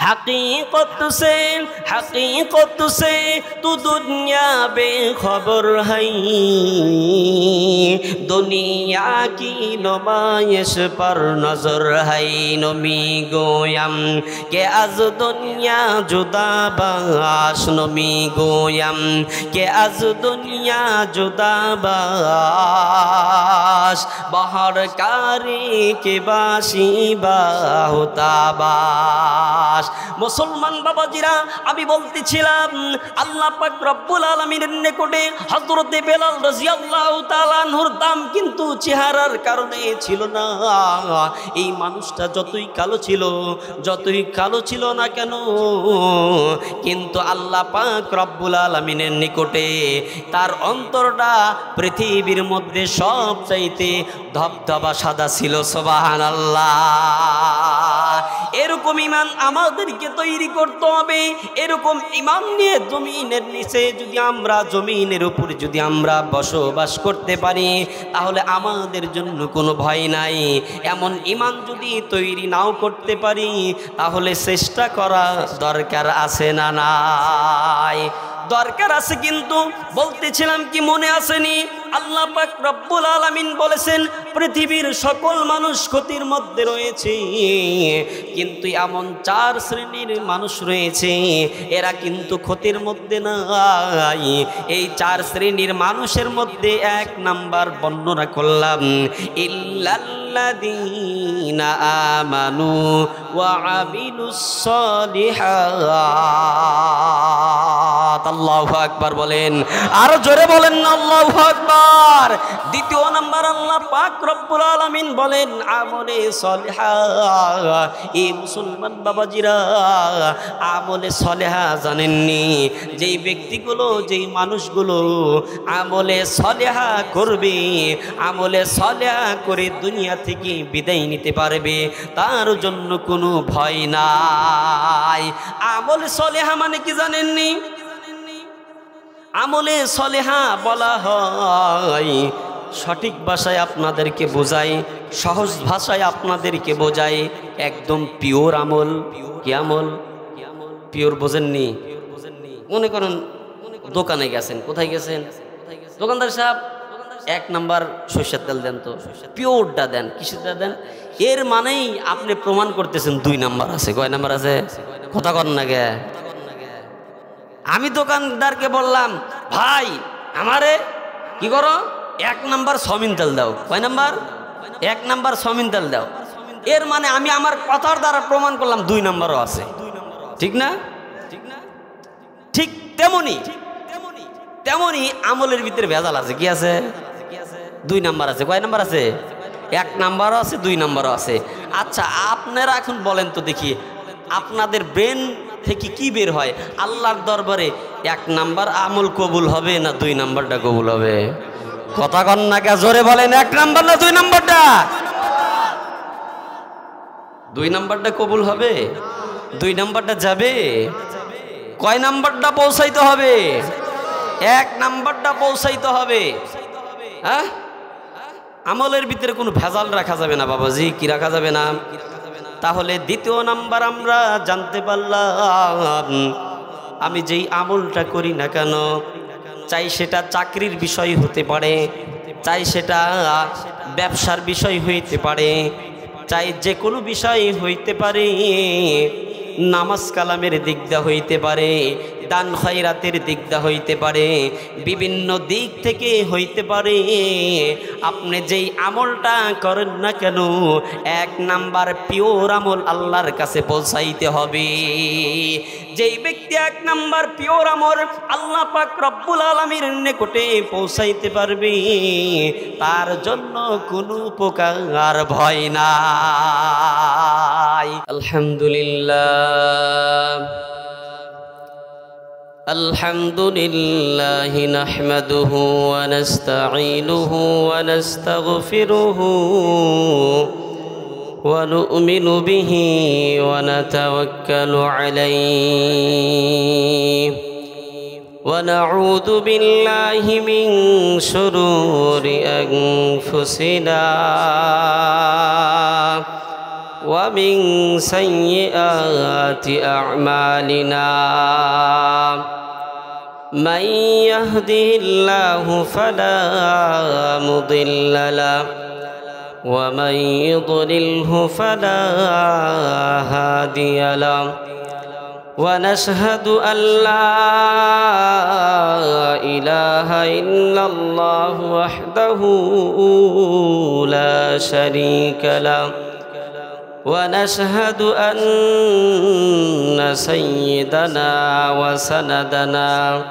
हकीकत से तू दुनिया बेखबर है, दुनिया की नुमाइश पर नजर है। नमी गोयम के आज दुनिया जुदा बाश, नमी गोयम के आज दुनिया जुदा बाश, बाहर कारी के बाशी बाहुताबाश। मुसलमान बाबाजीरा আমি বলতেছিলাম আল্লাহ পাক রব্বুল আলামিনের নিকটে হযরতে বেলাল রাদিয়াল্লাহু তাআলা আনহুর দাম কিন্তু চেহারার কারণে ছিল না। এই মানুষটা যতই কালো ছিল না কেন, কিন্তু আল্লাহ পাক রব্বুল আলামিনের নিকটে তার অন্তরটা পৃথিবীর মধ্যে সবচাইতে ধবধবা সাদা ছিল। সুবহানাল্লাহ। এরকম ঈমান আমাদেরকে তৈরি করতে হবে। এরকম ঈমান নিয়ে জমিনের নিচে যদি আমরা, জমিনের উপরে যদি আমরা বসবাস করতে পারি, তাহলে আমাদের জন্য কোনো ভয় নাই। এমন ঈমান যদি তৈরি নাও করতে পারি, তাহলে চেষ্টা করা দরকার আছে না নাই? দরকার আছে। কিন্তু বলতেছিলাম কি মনে আসেনি, আল্লাহ পাক রব্বুল আলামিন বলেছেন পৃথিবীর সকল মানুষ ক্ষতির মধ্যে রয়েছে, কিন্তু এমন 4 শ্রেণীর মানুষ রয়েছে এরা কিন্তু ক্ষতির মধ্যে নাই। এই 4 শ্রেণীর মানুষের মধ্যে 1 নাম্বার বর্ণনা করলাম, ইল্লাল্লাযীনা আমানু ওয়া আমিলুস সলিহাত। আল্লাহু আকবার বলেন, আরো জোরে বলেন না আল্লাহু আকবার। দ্বিতীয় নাম্বার আল্লাহ পাক রব্বুল আলামিন বলেন আমলে সলিহা। এই মুসলমান বাবাজিরা আমলে সলিহা জানেননি? যেই ব্যক্তিগুলো, যেই মানুষগুলো আমলে সলিহা করবে, আমলে সলিহা করে দুনিয়া থেকে বিদায় নিতে পারবে, তার জন্য কোনো ভয় নাই। আমলে সলিহা মানে কি জানেননি? আমলে সলেহা বলা হয়, সঠিক ভাষায় আপনাদেরকে বোঝাই, সহজ ভাষায় আপনাদেরকে বোঝাই, একদম পিওর আমল। কি আমল? পিওর বোঝেননি? মনে করুন দোকানে গেছেন, কোথায় গেছেন? দোকানদার সাহেব 1 নাম্বার সরষের তেল দেন, তো পিওরটা দেন। কিসেরটা দেন? এর মানেই আপনি প্রমাণ করতেছেন 2 নাম্বার আছে। কয় নাম্বার আছে? কথা কন না গে। আমি দোকানদারকে বললাম, ভাই আমারে কি করো, 1 নাম্বার সমিন তেল দাও। কয় নাম্বার? 1 নাম্বার সমিন তেল দাও। এর মানে আমি আমার কথার দ্বারা প্রমাণ করলাম 2 নাম্বারও আছে। ঠিক না? ঠিক তেমনি আমলের ভিতরে ভেজাল আছে। কি আছে? 2 নাম্বার আছে। কয় নাম্বার আছে? 1 নাম্বারও আছে, 2 নাম্বারও আছে। আচ্ছা আপনারা এখন বলেন তো দেখি, আপনাদের ব্রেন থেকে কি বের হয়? আল্লাহর দরবারে 1 নাম্বার আমল কবুল হবে না 2 নাম্বারটা কবুল হবে? কথা কন না কে, জোরে বলেন। 1 নাম্বার না 2 নাম্বারটা? 2 নাম্বারটা কবুল হবে। 2 নাম্বারটা যাবে। কয় নাম্বারটা পৌঁছাইতে হবে? 1 নাম্বারটা পৌঁছাইতে হবে। হ্যাঁ, আমলের ভিতরে কোনো ভেজাল রাখা যাবে না বাবাজি। কি রাখা যাবে না? তাহলে দ্বিতীয় নাম্বার আমরা জানতে পারলাম, আমি যেই আমলটা করি না কেন, চাই সেটা চাকরির বিষয় হতে পারে, চাই সেটা ব্যবসার বিষয় হইতে পারে, চাই যে কোনো বিষয় হইতে পারে, নামাজ কালামের দিক দিয়ে হইতে পারে, দান খয়রাতের দিক দিয়ে হইতে পারে, বিভিন্ন দিক থেকে হইতে পারে। আপনি যেই আমলটা করেন না কেন, 1 নাম্বার পিওর আমল আল্লাহর কাছে পৌঁছাইতে হবে। যেই ব্যক্তি 1 নাম্বার পিওর আমল আল্লাহ পাক রব্বুল আলামিনের নিকটে পৌঁছাইতে পারবে, তার জন্য কোনো প্রকার ভয় নাই। আলহামদুলিল্লাহ আলহামদুলিল্লাহ নাহমাদুহু ওয়া নাস্তাঈনুহু ওয়া নাস্তাগফিরুহু ওয়া নু'মিনু বিহি ওয়া নাতাওয়াক্কালু আলাইহি ওয়া নাউযু বিল্লাহি মিন শুরুরি আনফুসিনা ومن سيئات أعمالنا من يهده الله فلا مضل له ومن يضلله فلا هادي له ونشهد أن لا إله إلا الله وحده لا شريك له ونشهد أن سيدنا وسندنا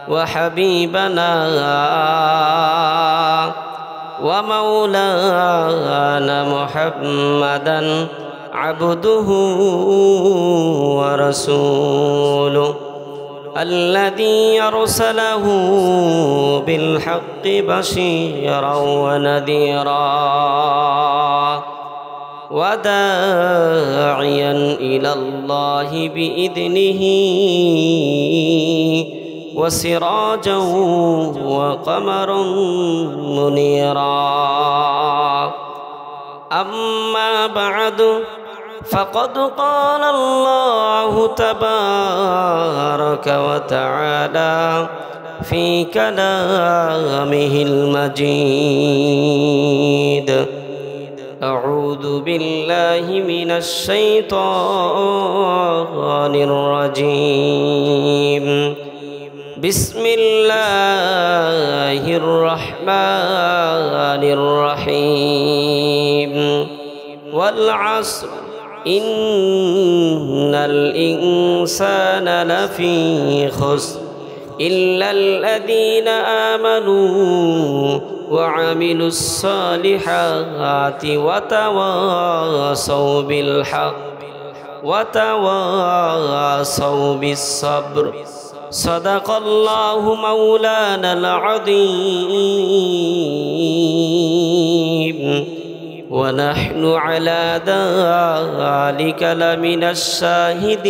وحبيبنا ومولانا محمدا عبده ورسوله الذي أرسله بالحق بشيرا ونذيرا وداعيا إلى الله بإذنه وسراجا وقمرا منيرا أما بعد فقد قال الله تبارك وتعالى في كلامه المجيد أعوذ بالله من الشيطان الرجيم بسم الله الرحمن الرحيم والعصر إن الإنسان لفي خسر إلا الذين آمنوا وعملوا الصالحات وتواصوا بالحق وتواصوا بالصبر صدق الله مولانا العظيم ونحن على ذلك لمن الشاهدين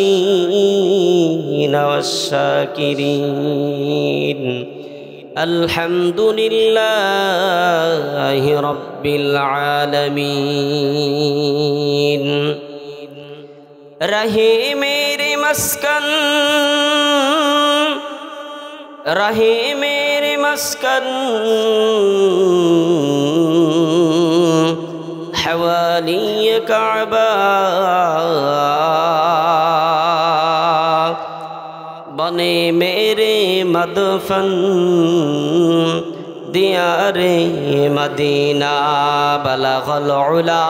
والشاكرين الحمد لله رب العالمين रहे मेरे मस्कन रहे मेरे मस्कन हवाली काबा बने मेरे मदफन दियारे मदीना बलगल उला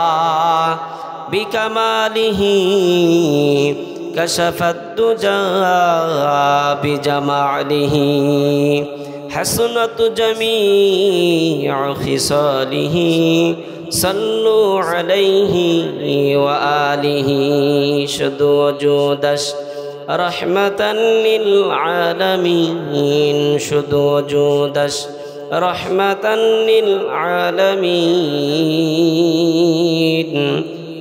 बिकमालिह कशफत दुजा बिजमालिह हसनत जमीअ खिसालिह सल्लु अलैहि व आलिहि शुद्ध वजूदश रहमतन लिल आलमीन शुद्ध वजूदश रहमतन लिल आलमीन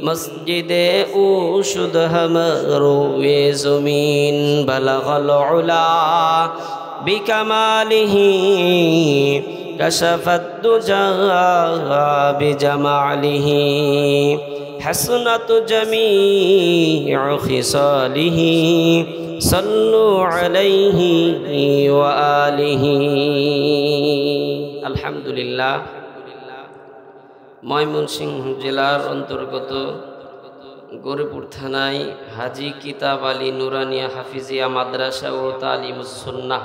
मस्जिदे उशुद हमरोए ज़मीन बलगल उला बिकमालिह कशफत दुजा बिजमालिह हसनत जमीअ खिसालिह सल्लु अलैहि व आलिहि अल्हम्दुलिल्लाह ময়মনসিংহ জেলার অন্তর্গত গৌরীপুর থানায় হাজী কিতাব আলী নুরানিয়া হাফিজিয়া মাদ্রাসা ও তালিমুস সুন্নাহ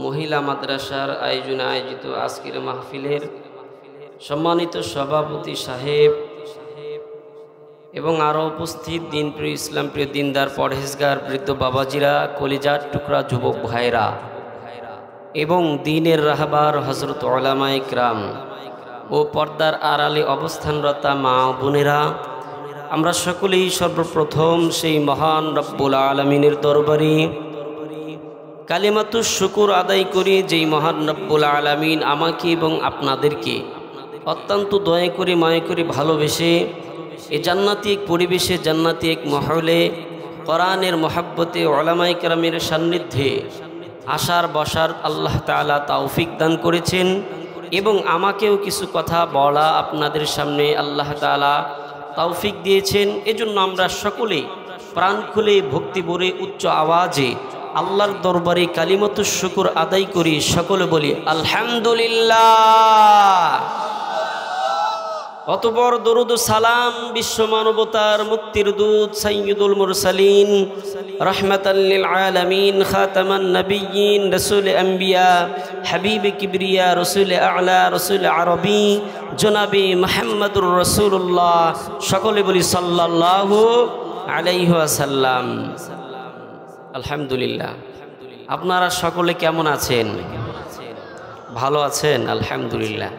মহিলা মাদ্রাসার আয়োজনে আয়োজিত আজকের মাহফিলের সম্মানিত সভাপতি সাহেব এবং আরও উপস্থিত দিনপ্রিয় ইসলামপ্রিয় দিনদার পরহেজগার বৃদ্ধ বাবাজিরা, কলিজার টুকরা যুবক ভাইরা এবং দ্বীনের রাহবার হযরত উলামায়ে কিরাম ও পর্দার আড়ালে অবস্থানরতা মা বোনেরা, আমরা সকলেই সর্বপ্রথম সেই মহান রব্বুল আলামিনের দরবারে কালিমাতুশ শুকুর আদায় করি, যেই মহান রব্বুল আলামিন আমাকে এবং আপনাদেরকে অত্যন্ত দয়া করে মায়া করে ভালোবেসে এই জান্নাতি এক পরিবেশে, জান্নাতি এক মহলে কোরআনের মহব্বতে উলামায়ে কেরামের সান্নিধ্যে আসার বসার আল্লাহ তাআলা তৌফিক দান করেছেন এবং আমাকেও কিছু কথা বলা আপনাদের সামনে আল্লাহ তাআলা তৌফিক দিয়েছেন। এজন্য আমরা সকলে প্রাণ খুলে ভক্তি ভরে উচ্চ আওয়াজে আল্লাহর দরবারে কালিমাতুশ শুকর আদায় করি, সকলে বলি আলহামদুলিল্লাহ। অতঃপর দরুদ ও সালাম বিশ্ব মানবতার মুক্তির দূত সাইয়্যিদুল মুরসালিন রাহমাতাল লিল আলামিন খাতামান নবিয়্যিন রাসূল আম্বিয়া হাবিবে কিবরিয়া রাসূল আ'লা রাসূল আরবি জনাবে মুহাম্মদুর রাসূলুল্লাহ, সকলে বলি সাল্লাল্লাহু আলাইহি ওয়াসাল্লাম। আলহামদুলিল্লাহ। আপনারা সকলে কেমন আছেন? ভালো আছেন? আলহামদুলিল্লাহ।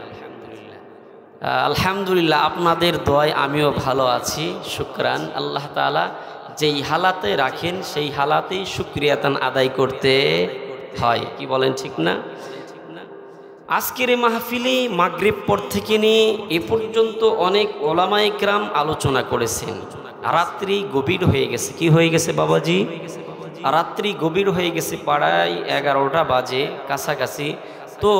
আলহামদুলিল্লাহ, আপনাদের দোয়ায় আমিও ভালো আছি। শুকরান। আল্লাহ তাআলা যেই হালাতে রাখেন সেই হালাতেই শুকরিয়াতান আদায় করতে হয়, কি বলেন ঠিক না? আজকের এই মাহফিলে মাগরিব পর থেকে নিয়ে এ পর্যন্ত অনেক ওলামায়ে কেরাম আলোচনা করেছেন। রাত্রি গভীর হয়ে গেছে। কি হয়ে গেছে বাবাজি? রাত্রি গভীর হয়ে গেছে, প্রায় 11টা বাজে কাছাকাছি। তো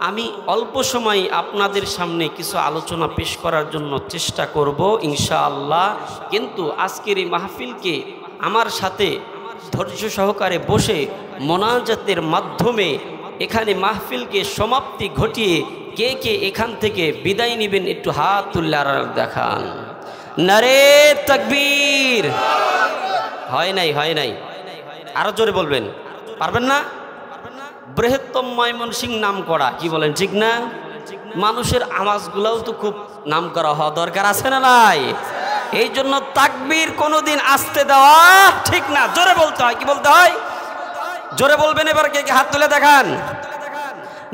আমি অল্প সময় আপনাদের সামনে কিছু আলোচনা পেশ করার জন্য চেষ্টা করব ইনশাআল্লাহ। কিন্তু আজকের এই মাহফিলকে আমার সাথে ধৈর্য সহকারে বসে মোনাজাতের মাধ্যমে এখানে মাহফিলকে সমাপ্তি ঘটিয়ে কে কে এখান থেকে বিদায় নেবেন একটু হাত তুলে দেখান। নারে তাকবীর। হয় নাই, হয় নাই, আরো জোরে বলবেন। পারবেন না? বৃহত্তম ময়মনসিংহ নাম করা, কি বলেন ঠিক না? মানুষের আওয়াজগুলোও তো খুব নাম করা হওয়া দরকার, আছে না নাই? এই জন্য তাকবীর কোনোদিন আসতে দেওয়া ঠিক না, জোরে বলতে হয়। কি বলতে হয়? জোরে বলবেন। এবার কে কে হাত তুলে দেখান।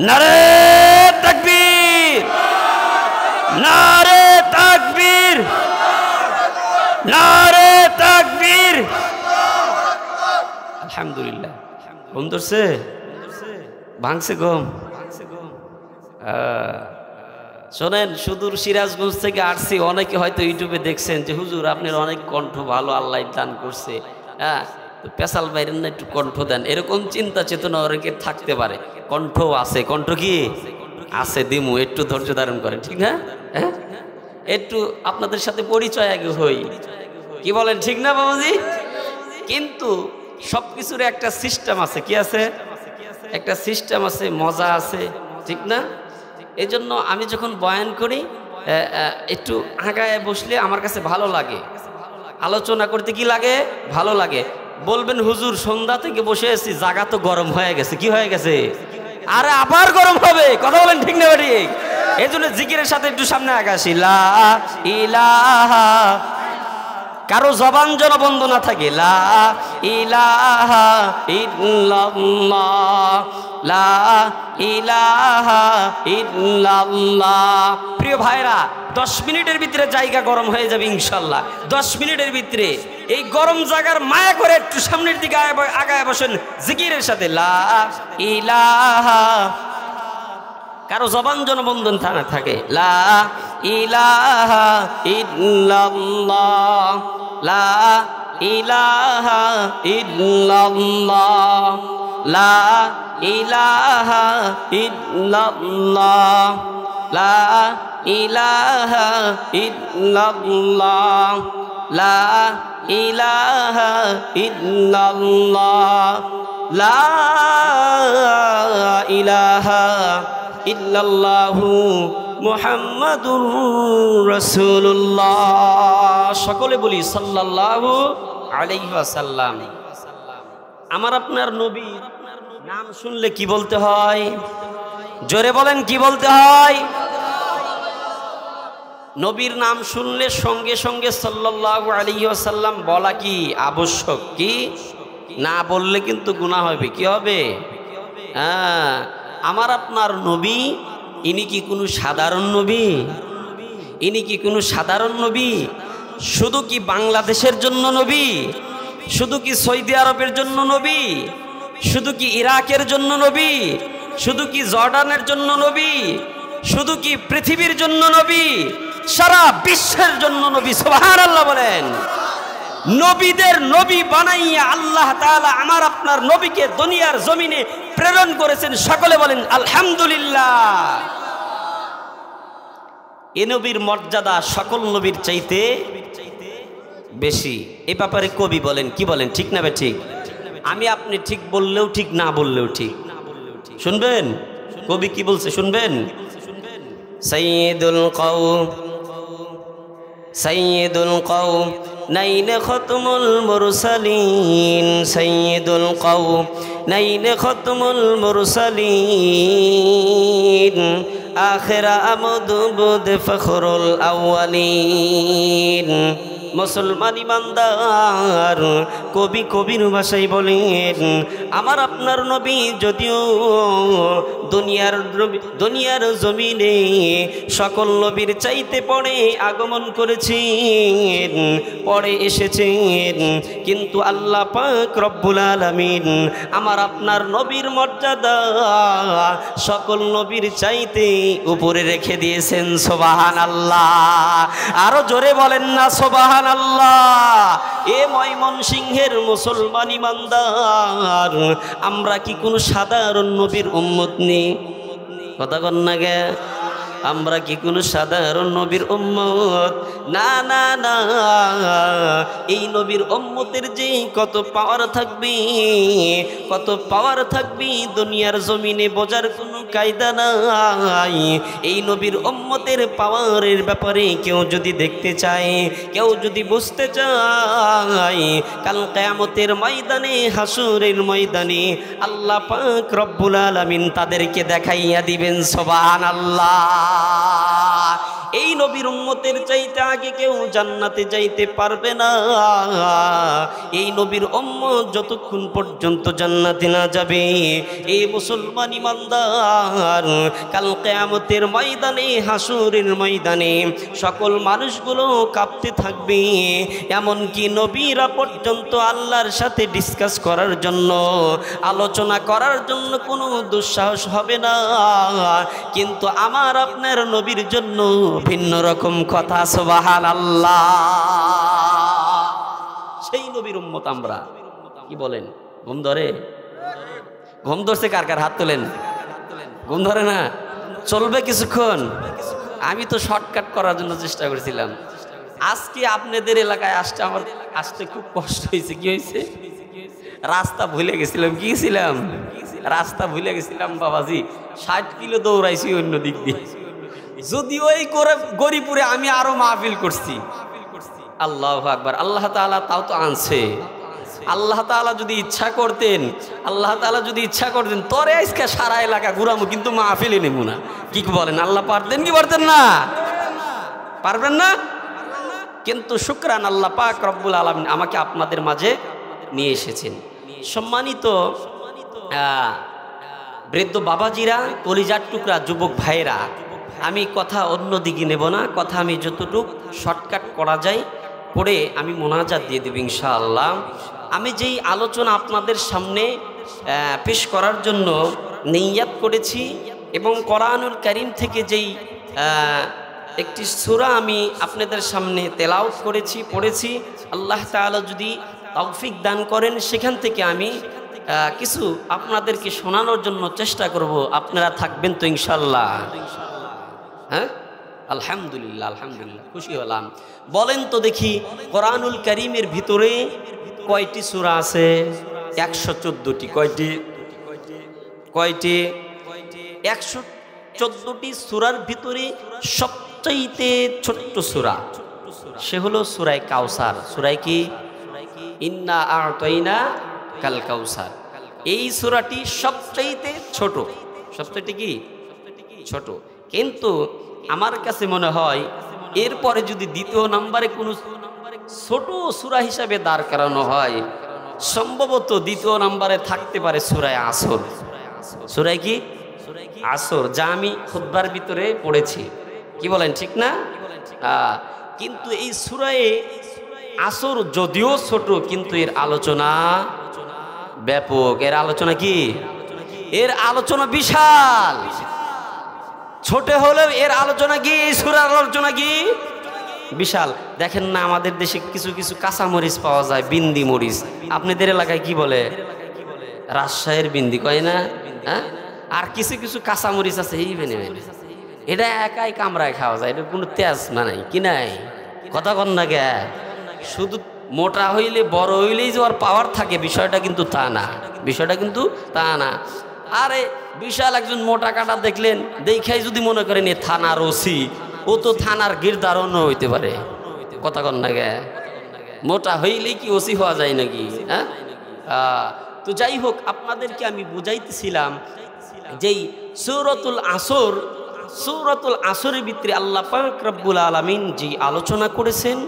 নারে তাকবীর, নারে তাকবীর, নারে তাকবীর। আলহামদুলিল্লাহ। ঘুম ধরছে? ভাঙছে ঘুম? শোনেন, সুদূর সিরাজগঞ্জ থেকে আসছি। অনেকে হয়তো ইউটিউবে দেখছেন যে হুজুর আপনার অনেক কণ্ঠ ভালো, আল্লাহ দান করছে, হ্যাঁ, তো পেশাল বাইরেন না, একটু কণ্ঠ দেন, এরকম চিন্তা চেতনা অনেকে থাকতে পারে। কণ্ঠ আছে, কণ্ঠ কি আছে, দিমু, একটু ধৈর্য ধারণ করেন, ঠিক না? হ্যাঁ, একটু আপনাদের সাথে পরিচয় আগে হই, কি বলেন ঠিক না বাবাজি? কিন্তু সব কিছুর একটা সিস্টেম আছে। কি আছে? একটা সিস্টেম আছে, মজা আছে, ঠিক না? এই জন্য আমি যখন বয়ান করি একটু আগায় বসলে আমার কাছে ভালো লাগে, আলোচনা করতে কি লাগে, ভালো লাগে। বলবেন হুজুর সন্ধ্যা থেকে বসে আছি, জায়গা তো গরম হয়ে গেছে। কি হয়ে গেছে? আরে আবার গরম হবে, কথা বলেন ঠিক না ঠিক? এই জন্য জিকিরের সাথে একটু সামনে আগাসি। লা ইলাহা, কারো জবান যেন বন্ধ না থাকে। লা ইলাহা ইল্লাল্লাহ, লা ইলাহা ইল্লাল্লাহ। প্রিয় ভাইরা, 10 মিনিটের ভিতরে জায়গা গরম হয়ে যাবে ইনশাল্লাহ। 10 মিনিটের ভিতরে এই গরম জায়গার মায়া করে একটু সামনের দিকে আগায় বসেন জিকিরের সাথে। লা ইলাহা, কারো জবান যেন বন্ধন না থাকে। লা ইলাহা ইল্লাল্লাহ, লা ইলাহা ইল্লাল্লাহ, লা ইলাহা ইল্লাল্লাহ, লা ইলাহা ইল্লাল্লাহ, লা ইলাহা ইল্লাল্লাহ, লা ইলাহা ইল্লাল্লাহু মুহাম্মাদুর রাসূলুল্লাহ। সকলে বলি সাল্লাল্লাহু আলাইহি ওয়াসাল্লাম। আমার আপনার নবী নাম শুনলে কি বলতে হয়? জোরে বলেন, কি বলতে হয়? নবীর নাম শুনলে সঙ্গে সঙ্গে সাল্লাল্লাহু আলাইহি ওয়াসাল্লাম বলা কি আবশ্যক? কি না বললে কিন্তু গুনাহ হবে। কি হবে? হ্যাঁ, আমার আপনার নবী, ইনি কি কোনো সাধারণ নবী? ইনি কি কোনো সাধারণ নবী? শুধু কি বাংলাদেশের জন্য নবী? শুধু কি সৌদি আরবের জন্য নবী? শুধু কি ইরাকের জন্য নবী? শুধু কি জর্ডানের জন্য নবী? শুধু কি পৃথিবীর জন্য নবী? সারা বিশ্বের জন্য নবী। সুবহানাল্লাহ বলেন। নবীদের নবী বানাইয়া আল্লাহ তাআলা আমার আপনার নবীকে দুনিয়ার জমিনে প্রেরণ করেছেন। সকলে বলেন আলহামদুলিল্লাহ। এ নবীর মর্যাদা সকল নবীর চাইতে বেশি। এই ব্যাপারে কবি বলেন, কি বলেন, ঠিক না বে ঠিক? আমি আপনি ঠিক বললেও ঠিক, না বললেও ঠিক। শুনবেন কবি কি বলছে, শুনবেন। সাইয়্যিদুল কওম নাইনে খতমুল মুরসালিন, সাইয়্যিদুল কওম নাইনে খতমুল মুরসালিন, আখিরা আমদুদ ফখরুল আউয়ালিন। মুসলমান ইমানদার কবি কবির ভাষায় বলেন, আমার আপনার নবী যদিও দুনিয়ার জমিনে সকল নবীর চাইতে পরে আগমন করেছেন, পরে এসেছেন, কিন্তু আল্লাহ পাক রব্বুল আলামিন আমার আপনার নবীর মর্যাদা সকল নবীর চাইতে উপরে রেখে দিয়েছেন। সুবহানাল্লাহ। আরো জোরে বলেন না সুবহানাল্লাহ। এ ময়মনসিংহের মুসলমান ইমানদার, আমরা কি কোনো সাধারণ নবীর উম্মত নেই? কথা কন না গে, আমরা কি কোনো সাধারণ নবীর উম্মত? না না না, এই নবীর উম্মতের যে কত পাওয়ার থাকবে, কত পাওয়ার থাকবে দুনিয়ার জমিনে বোঝার কোনো কায়দা নাই। এই নবীর উম্মতের পাওয়ারের ব্যাপারে কেউ যদি দেখতে চায়, কেউ যদি বুঝতে চায়, কাল কিয়ামতের ময়দানে, হাসুরের ময়দানে আল্লাহ পাক রব্বুল আলামিন তাদেরকে দেখাইয়া দিবেন। সুবহানাল্লাহ। এই নবীর উম্মতের চাইতে আগে কেউ জান্নাতে যাইতে পারবে না। এই নবীর উম্মত যতক্ষণ পর্যন্ত জান্নাতে না যাবে, এই মুসলমান ইমানদার কাল কিয়ামতের ময়দানে, হাসুরের ময়দানে সকল মানুষগুলো কাঁপতে থাকবে। এমনকি নবীরা পর্যন্ত আল্লাহর সাথে ডিসকাস করার জন্য, আলোচনা করার জন্য কোনো দুঃসাহস হবে না। কিন্তু আমার আপনার নবীর জন্য ভিন্ন রকম কথা। সুবহানাল্লাহ। সেই নবীর উম্মত আমরা। কি বলেন? ঘুম ধরে? ঘুম ধরছে কার কার? হাত তোলেন। ঘুম ধরে না? চলবে কিছুক্ষণ? আমি তো শর্টকাট করার জন্য চেষ্টা করেছিলাম। আজকে আপনাদের এলাকায় আসতে খুব কষ্ট হয়েছে। কি হয়েছে? রাস্তা ভুলে গেছিলাম। কি ছিলাম? রাস্তা ভুলে গেছিলাম বাবাজি। 60 কিলো দৌড়াইছি অন্য দিক দিয়ে। যদিও এই গরিপুরে আমি আরো মাহফিল করছি। আল্লাহু আকবার। আল্লাহ তাআলা তাও তো আনছে। আল্লাহ তাআলা যদি ইচ্ছা করতেন, আল্লাহ তাআলা যদি ইচ্ছা করতেন, তরে আজকে সারা এলাকা ঘুরামু, কিন্তু মাহফিলে নেব না। কি বলেন? আল্লাহ পারতেন কি পারতেন না? পারবেন না? কিন্তু শুকরান, আল্লাহ পাক রব্বুল আলামিন আমাকে আপনাদের মাঝে নিয়ে এসেছেন। সম্মানিত বৃদ্ধ বাবাজিরা, কলিজার টুকরা যুবক ভাইরা, আমি কথা অন্য দিকে নেব না। কথা আমি যতটুক শর্টকাট করা যায় করে আমি মোনাজাত দিয়ে দেব ইনশাআল্লাহ। আমি যেই আলোচনা আপনাদের সামনে পেশ করার জন্য নিয়ত করেছি, এবং কোরআনুল কারীম থেকে যেই একটি সূরা আমি আপনাদের সামনে তেলাওয়াত করেছি, পড়েছি, আল্লাহ তাআলা যদি তৌফিক দান করেন, সেখান থেকে আমি কিছু আপনাদেরকে শোনানোর জন্য চেষ্টা করব। আপনারা থাকবেন তো ইনশাআল্লাহ? হ্যাঁ, আলহামদুলিল্লাহ, আলহামদুলিল্লাহ, খুশি হলাম। বলেন তো দেখি, কোরআনুল কারীমের ভিতরে কয়টি সূরা আছে? 114টি। কয়টি? 114টি সূরার ভিতরে সবচাইতে ছোট্ট সূরা, সে হলো সূরা কাউসার। সূরা কি? ইন্না আ'তাইনা কাল কাউসার। এই সূরাটি সবচাইতে ছোট। সবচাইতে কি? ছোট। কিন্তু আমার কাছে মনে হয় এরপরে যদি দ্বিতীয় নম্বরে কোনো ছোট সূরা হিসাবে দাঁড় করানো হয়, সম্ভবত দ্বিতীয় নম্বরে থাকতে পারে সূরা আসর। সূরা কি? আসর, যা আমি খুতবার ভিতরে পড়েছি। কি বলেন, ঠিক না? কিন্তু এই সূরা আসর যদিও ছোট, কিন্তু এর আলোচনা ব্যাপক। এর আলোচনা কি? এর আলোচনা বিশাল। ছোট হলেও এর আলোচনা কি? সূরার আলোচনা কি? বিশাল। দেখেন না, আমাদের দেশে কিছু কিছু কাঁচা মরিচ পাওয়া যায়, বিন্দি মরিচ। আপনাদের এলাকায় কি বলে? রাজশাহীর বিন্দি কয় না? হ্যাঁ। আর কিছু কিছু কাঁচা মরিচ আছে এই বেনে বেনে, এটা একাই কামড়ায় খাওয়া যায়, এটা কোনো তেজ নাই কি নাই, কথা কন না গে। শুধু মোটা হইলে বড় হইলেই যে ওর পাওয়ার থাকে বিষয়টা কিন্তু তা না, বিষয়টা কিন্তু তা না। আরে বিশাল একজন মোটা কাটা দেখলেন, দেখাই যদি মনে করেন এ থানার ওসি, ও তো থানার গিরদারও হইতে পারে, কথা কন না গে। মোটা হইলেই কি ওসি হওয়া যায় নাকি? হ্যাঁ, তো যাই হোক, আপনাদেরকে আমি বুঝাইতেছিলাম যেই সূরাতুল আসর, সূরাতুল আসরের ভিতরে আল্লাহ পাক রব্বুল আলামিন যে আলোচনা করেছেন,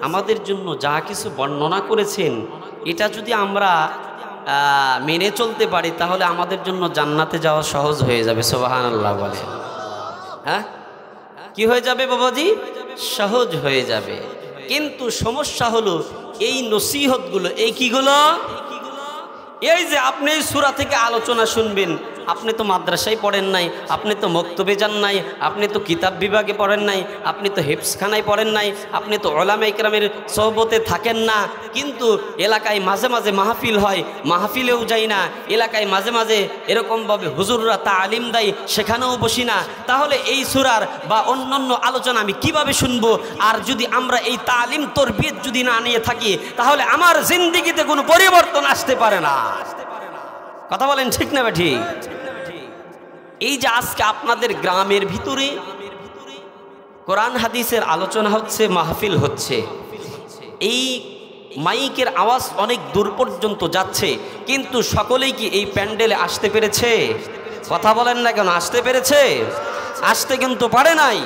আমাদের জন্য যা কিছু বর্ণনা করেছেন, এটা যদি আমরা মেনে চলতে পারি তাহলে আমাদের জন্য জান্নাতে যাওয়া সহজ হয়ে যাবে। সুবহানাল্লাহ বলে। হ্যাঁ, কি হয়ে যাবে বাবাজি? সহজ হয়ে যাবে। কিন্তু সমস্যা হলো এই নসিহতগুলো, এই কিগুলো, এই যে আপনি এই সূরা থেকে আলোচনা শুনবেন, আপনি তো মাদ্রাসায় পড়েন নাই, আপনি তো মক্তবে যান নাই, আপনি তো কিতাব বিভাগে পড়েন নাই, আপনি তো হেফজখানায় পড়েন নাই, আপনি তো ওলামা ইকরামের সোহবতে থাকেন না, কিন্তু এলাকায় মাঝে মাঝে মাহফিল হয়, মাহফিলেও যাই না, এলাকায় মাঝে মাঝে এরকমভাবে হুজুররা তালিম দেয়, সেখানেও বসি না, তাহলে এই সূরার বা অন্যান্য আলোচনা আমি কিভাবে শুনবো? আর যদি আমরা এই তালিম তরবিয়ত যদি না নিয়ে থাকি, তাহলে আমার জিন্দেগিতে কোনো পরিবর্তন আসতে পারে না। কথা বলেন ঠিক না ঠিক? এই যে আজকে আপনাদের গ্রামের ভিতরে কোরআন হাদিসের আলোচনা হচ্ছে, মাহফিল হচ্ছে, এই মাইকের আওয়াজ অনেক দূর পর্যন্ত যাচ্ছে, কিন্তু সকলেই কি এই প্যান্ডেলে আসতে পেরেছে? কথা বলেন না কেন? আসতে পেরেছে? আসতে কিন্তু পারে নাই।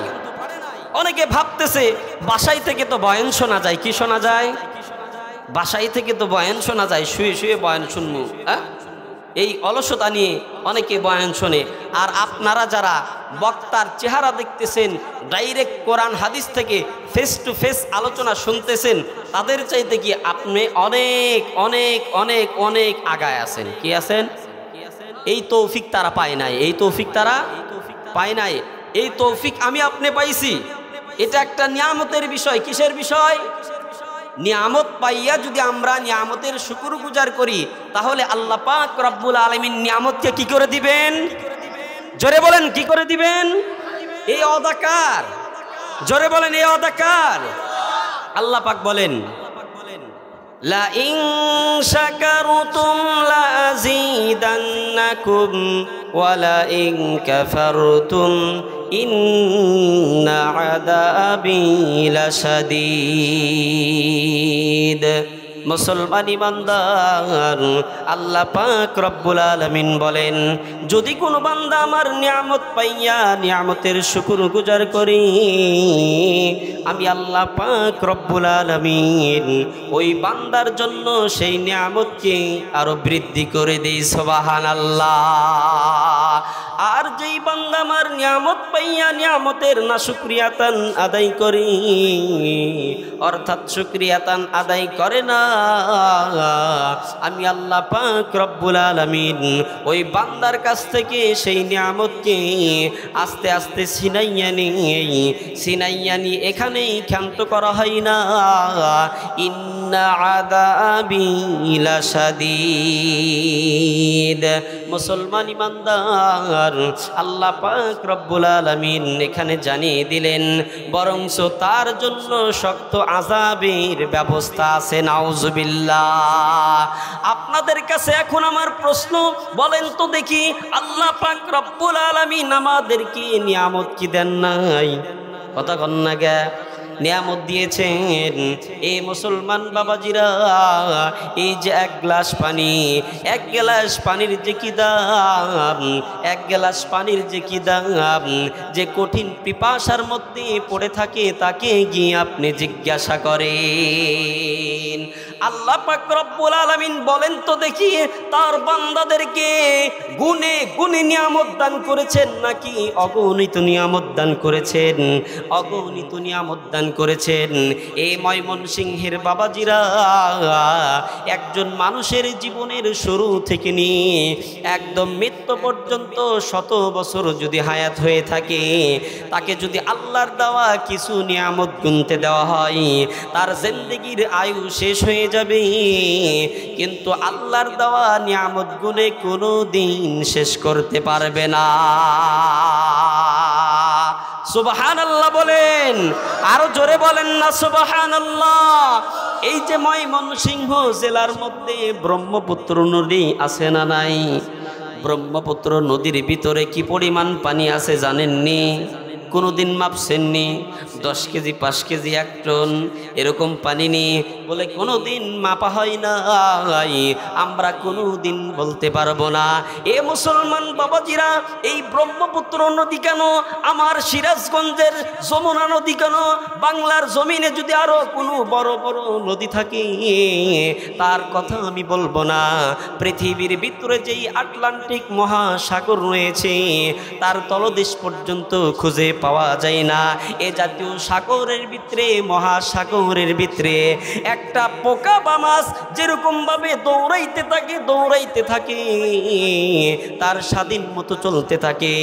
অনেকে ভাবতেছে বাসায় থেকে তো বয়ান শোনা যায়। কি শোনা যায়? বাসায় থেকে তো বয়ান শোনা যায়, শুয়ে শুয়ে বয়ান শুনবো। হ্যাঁ, এই অলসতা নিয়ে অনেকে বয়ান শোনে। আর আপনারা যারা বক্তার চেহারা দেখতেছেন, ডাইরেক্ট কোরআন হাদিস থেকে ফেস টু ফেস আলোচনা শুনতেছেন, তাদের চাইতে কি আপনি অনেক অনেক অনেক অনেক আগায় আছেন। কি আছেন? এই তৌফিক তারা পায় নাই, এই তৌফিক তারা পায় নাই। এই তৌফিক আমি আপনি পাইছি। এটা একটা নিয়ামতের বিষয়। কিসের বিষয়? নিয়ামত পাইয়া যদি আমরা নিয়ামতের শুকরগুজার করি, তাহলে আল্লাহ পাক রব্বুল আলামিন নিয়ামতকে কি করে দিবেন? জোরে বলেন, কি করে দিবেন? এই অদাকার, জোরে বলেন, এই অদাকার। আল্লাহ পাক বলেন, লা ইন শাকারতুম লা আযীদান্নাকুম ওয়া লা ইন কাফারতুম ইন্না আযাবি লাশাদীদ। মুসলমান ইমানদার, আল্লাহ পাক রব্বুল আলামিন বলেন, যদি কোনো বান্দা আমার নিয়ামত পাইয়া নিয়ামতের শুকরগুজার করি, আমি আল্লাহ পাক রব্বুল আলামিন ওই বান্দার জন্য সেই নিয়ামতকে আরো বৃদ্ধি করে দেই। সুবহানাল্লাহ। আর যেই বান্দা আমার নিয়ামত পাইয়া নিয়ামতের না শুকরিয়াতান আদায় করি, অর্থাৎ শুকরিয়াতান আদায় করে না, আমি আল্লাহ পাক রব্বুল আলামিন ওই বান্দার কাছ থেকে সেই নিয়ামতকে আস্তে আস্তে ছিনাইয়া নিয়ে এখানেই ক্ষান্ত করা হয় না। ইন্না আযাবি লাশাদীদ। মুসলমান ইমানদার, আল্লাহ পাক রব্বুল আলামিন এখানে জানিয়ে দিলেন, বরঞ্চ তার জন্য শক্ত আযাবের ব্যবস্থা আছে। নাউজুবিল্লাহ। আপনাদের কাছে এখন আমার প্রশ্ন, বলেন তো দেখি, আল্লাহ পাক রব্বুল আলামিন আমাদেরকে নিয়ামত কি দেন নাই? কথা কন না গে? নিয়ামত দিয়েছেন। এই মুসলমান বাবাজিরা, এই যে এক গ্লাস পানি, এক গ্লাস পানির যে কি দাম, এক গ্লাস পানির যে কি দাম, যে কঠিন পিপাসার মধ্যে পড়ে থাকে তাকে গিয়ে আপনি জিজ্ঞাসা করেন। আল্লাহ পাক রব্বুল আলামিন বলেন তো দেখি, তার বান্দাদেরকে গুণে গুণে নিয়ামত দান করেছেন নাকি অগণিত নিয়ামত দান করেছেন? অগণিত নিয়ামত দান করেছেন। এই ময়মনসিংহের বাবাজিরা, একজন মানুষের জীবনের শুরু থেকে নিয়ে একদম মৃত্যু পর্যন্ত 100 বছর যদি হায়াত হয়ে থাকে, তাকে যদি আল্লাহর দেওয়া কিছু নিয়ামত গুনতে দেওয়া হয়, তার জিন্দেগির আয়ু শেষ হয়ে যাবে, কিন্তু আল্লাহর দেওয়া নিয়ামত গুনে কোনো দিন শেষ করতে পারবে না। সুবহানাল্লাহ বলেন, আরো জোরে বলেন না সুবহানাল্লাহ। এই যে ময়মনসিংহ জেলার মধ্যে ব্রহ্মপুত্র নদী আছে না নাই? ব্রহ্মপুত্র নদীর ভিতরে কি পরিমাণ পানি আছে জানেননি? কোনোদিন মাপছেননি? 10 কেজি 5 কেজি 1 টন এরকম পানি নিয়ে বলে কোনোদিন মাপা হয় না, আমরা কোনোদিন বলতে পারবো না। এ মুসলমান বাবাজিরা, এই ব্রহ্মপুত্র নদী কেন, আমার সিরাজগঞ্জের যমুনা নদী কেন, বাংলার জমিনে যদি আরো কোনো বড় বড় নদী থাকে তার কথা আমি বলবো না। পৃথিবীর ভিতরে যেই আটলান্টিক মহাসাগর রয়েছে তার তলদেশ পর্যন্ত খুঁজে পাওয়া যায় না। এ জাতীয় সাগরের ভিতরে, মহাসাগরের ভিতরে একটা পোকা বা মাছ যেরকম ভাবে দৌড়াইতে থাকে তার স্বাধীন মতো চলতে থাকে,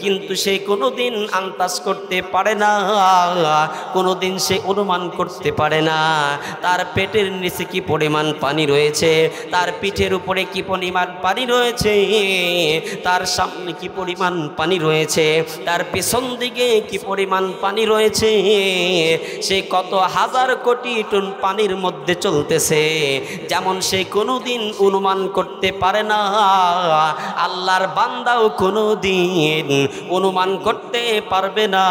কিন্তু সে কোনোদিন আন্দাজ করতে পারে না, কোনোদিন সে অনুমান করতে পারে না তার পেটের নিচে কি পরিমাণ পানি রয়েছে, তার পিঠের উপরে কি পরিমাণ পানি রয়েছে, তার সামনে কি পরিমাণ পানি রয়েছে, তার পেছন দিকে কি পরিমাণ পানি রয়েছে, সে কত হাজার কোটি টন পানির মধ্যে চলতেছে, যেমন সে কোনোদিন অনুমান করতে পারে না, আল্লাহর বান্দাও কোনোদিন অনুমান করতে পারবে না।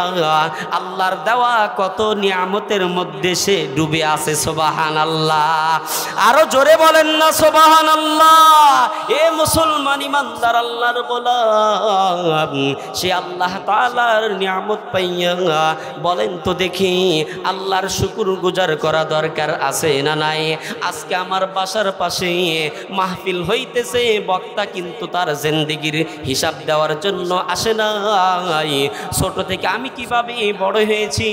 আল্লাহর দেওয়া কত নিয়ামতের মধ্যে সে ডুবে আছে। সুবহানাল্লাহ, আরো জোরে বলেন না সুবহানাল্লাহ। এ মুসলমান ইমানদার আল্লাহর গোলাম, সে আল্লাহ তাআলার নিয়ামত পাইয়া বলেন তো দেখি আল্লাহর শুকর গুজার করা দরকার আছে না নাই? আজকে আমার বাসার পাশে মাহফিল হইতেছে, বক্তা কিন্তু তার জিন্দেগির হিসাব দেওয়ার জন্য আসে নাই। ছোট থেকে আমি কিভাবে বড় হয়েছি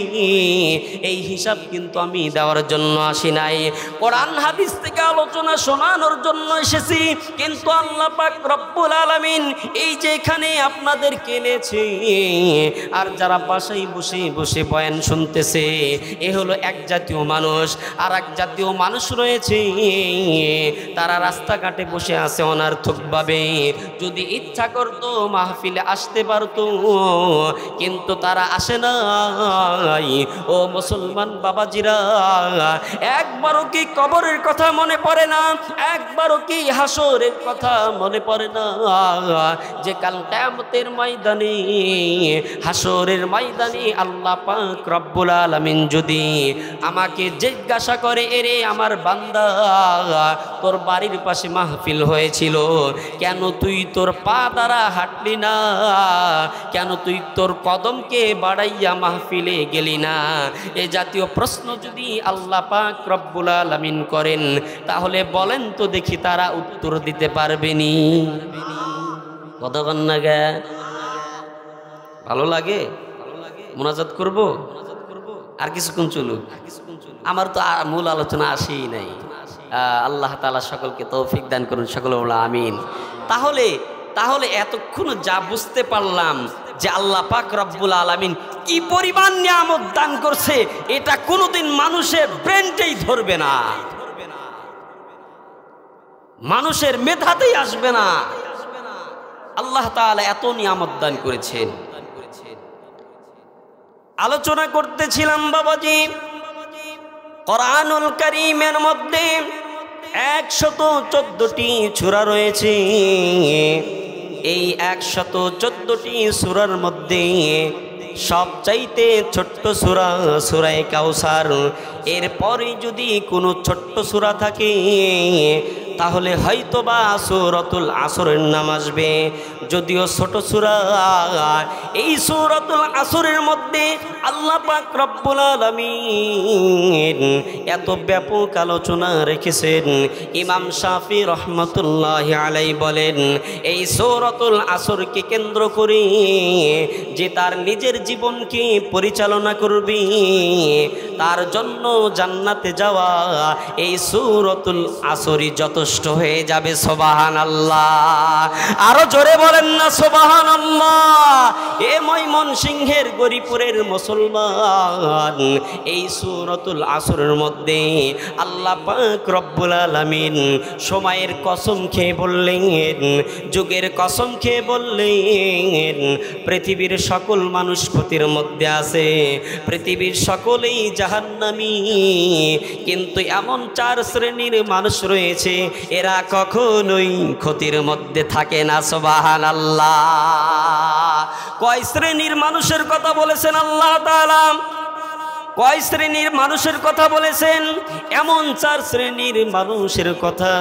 এই হিসাব কিন্তু আমি দেওয়ার জন্য আসি নাই, কোরআন হাদিস থেকে আলোচনা শোনানোর জন্য এসেছি। কিন্তু আল্লাহ পাক রব্বুল আলামিন এই যে এখানে আপনাদের এনেছে, আর যারা বাসায় বসে বসে বয়ান শুনতেছে এ হলো এক জাতীয় মানুষ। আর এক জাতীয় মানুষ রয়েছে তারা রাস্তাঘাটে বসে আছে অনার্থকভাবে, যদি ইচ্ছা করতো মাহফিলে আসতে পারতো কিন্তু তারা আসে নাই। ও মুসলমান বাবাজিরা, একবারও কি কবরের কথা মনে পড়ে না? একবারও কি হাসরের কথা মনে পড়ে না? যে কাল কিয়ামতের ময়দানে, হাসরের ময়দানে আল্লাহ পাক রব্বুল আলামিন যদি আমাকে জিজ্ঞাসা করে, এরে আমার বান্দা, তোর বাড়ির পাশে মাহফিল হয়েছিল, কেন তুই তোর পা দ্বারা হাঁটলি না? কেন তুই তোর কদমকে বাড়াইয়া মাহফিলে গেলি না? এ জাতীয় প্রশ্ন যদি আল্লাহ পাক রব্বুল আলামিন করেন তাহলে বলেন তো দেখি তারা উত্তর দিতে পারবেনি? কতক্ষণ না গে ভালো লাগে মোনাজাত করব, আর কিছুক্ষণ চলুক, আমার তো মূল আলোচনা আসেই নাই। আল্লাহ তাআলা সকলকে তৌফিক দান করুন, সকলে বলো আমিন। তাহলে এতক্ষণ যা বুঝতে পারলাম যে আল্লাহ পাক রব্বুল আলামিন কি পরিমাণ নিয়ামত দান করছে, এটা কোনোদিন মানুষের ব্রেনটাই ধরবে না, মানুষের মেধাতেই আসবে না। আল্লাহ তাআলা এত নিয়ামত দান করেছেন। আলোচনা করতেছিলাম বাবাজি, কোরআনুল কারীমের মধ্যে 114টি সূরা রয়েছে। এই 114টি সূরার মধ্যে সবচাইতে ছোট্ট সূরা সূরা কাউসার। এরপরে যদি কোনো ছোট্ট সূরা থাকে তাহলে হয়তোবা সূরাতুল আসরের নাম আসবে, যদিও ছোট সূরা। এই সূরাতুল আসরের মধ্যে আল্লাহ পাক রব্বুল আলামিন এত ব্যাপক আলোচনা রেখেছেন। ইমাম শাফি রহমাতুল্লাহি আলাইহি বলেন, এই সূরাতুল আসরকে কেন্দ্র করে যে তার নিজের জীবনকে পরিচালনা করবে তার জন্য জান্নাতে যাওয়া এই সূরাতুল আসরই যথেষ্ট হয়ে যাবে। সুবহানাল্লাহ, আরো জোরে বলেন না সুবহানাল্লাহ। এ ময়মনসিংহের গরিপুরের মুসলমান, এই সূরাতুল আসরের মধ্যে আল্লাহ পাক রব্বুল আলামিন সময়ের কসম খেয়ে বললেন, যুগের কসম খেয়ে বললেন, পৃথিবীর সকল মানুষ ক্ষতির মধ্যে আছে, পৃথিবীর সকলেই জাহান্নামী, কিন্তু এমন 4 শ্রেণীর মানুষ রয়েছে এরা কখনোই ক্ষতির মধ্যে থাকে না। সুবহানাল্লাহ। কয় শ্রেণীর মানুষের কথা বলেছেন আল্লাহ তাআলা? কয় শ্রেণীর মানুষের কথা বলেছেন? এমন 4 শ্রেণীর মানুষের কথা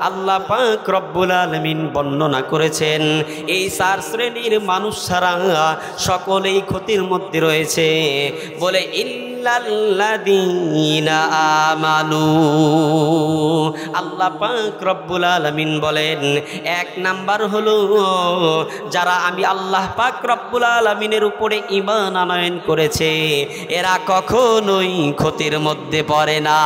আল্লাহ পাক রব্বুল আলামিন বর্ণনা করেছেন। এই 4 শ্রেণীর মানুষ ছাড়া সকলেই ক্ষতির মধ্যে রয়েছে। বলে ইল্লাল্লাযীনা আমানু, আল্লাহ পাক রব্বুল আলামিন বলেন 1 নাম্বার হলো যারা আমি আল্লাহ পাক রব্বুল আলামিনের উপরে ঈমান আনয়ন করেছে, এরা কখনোই ক্ষতির মধ্যে পড়ে না।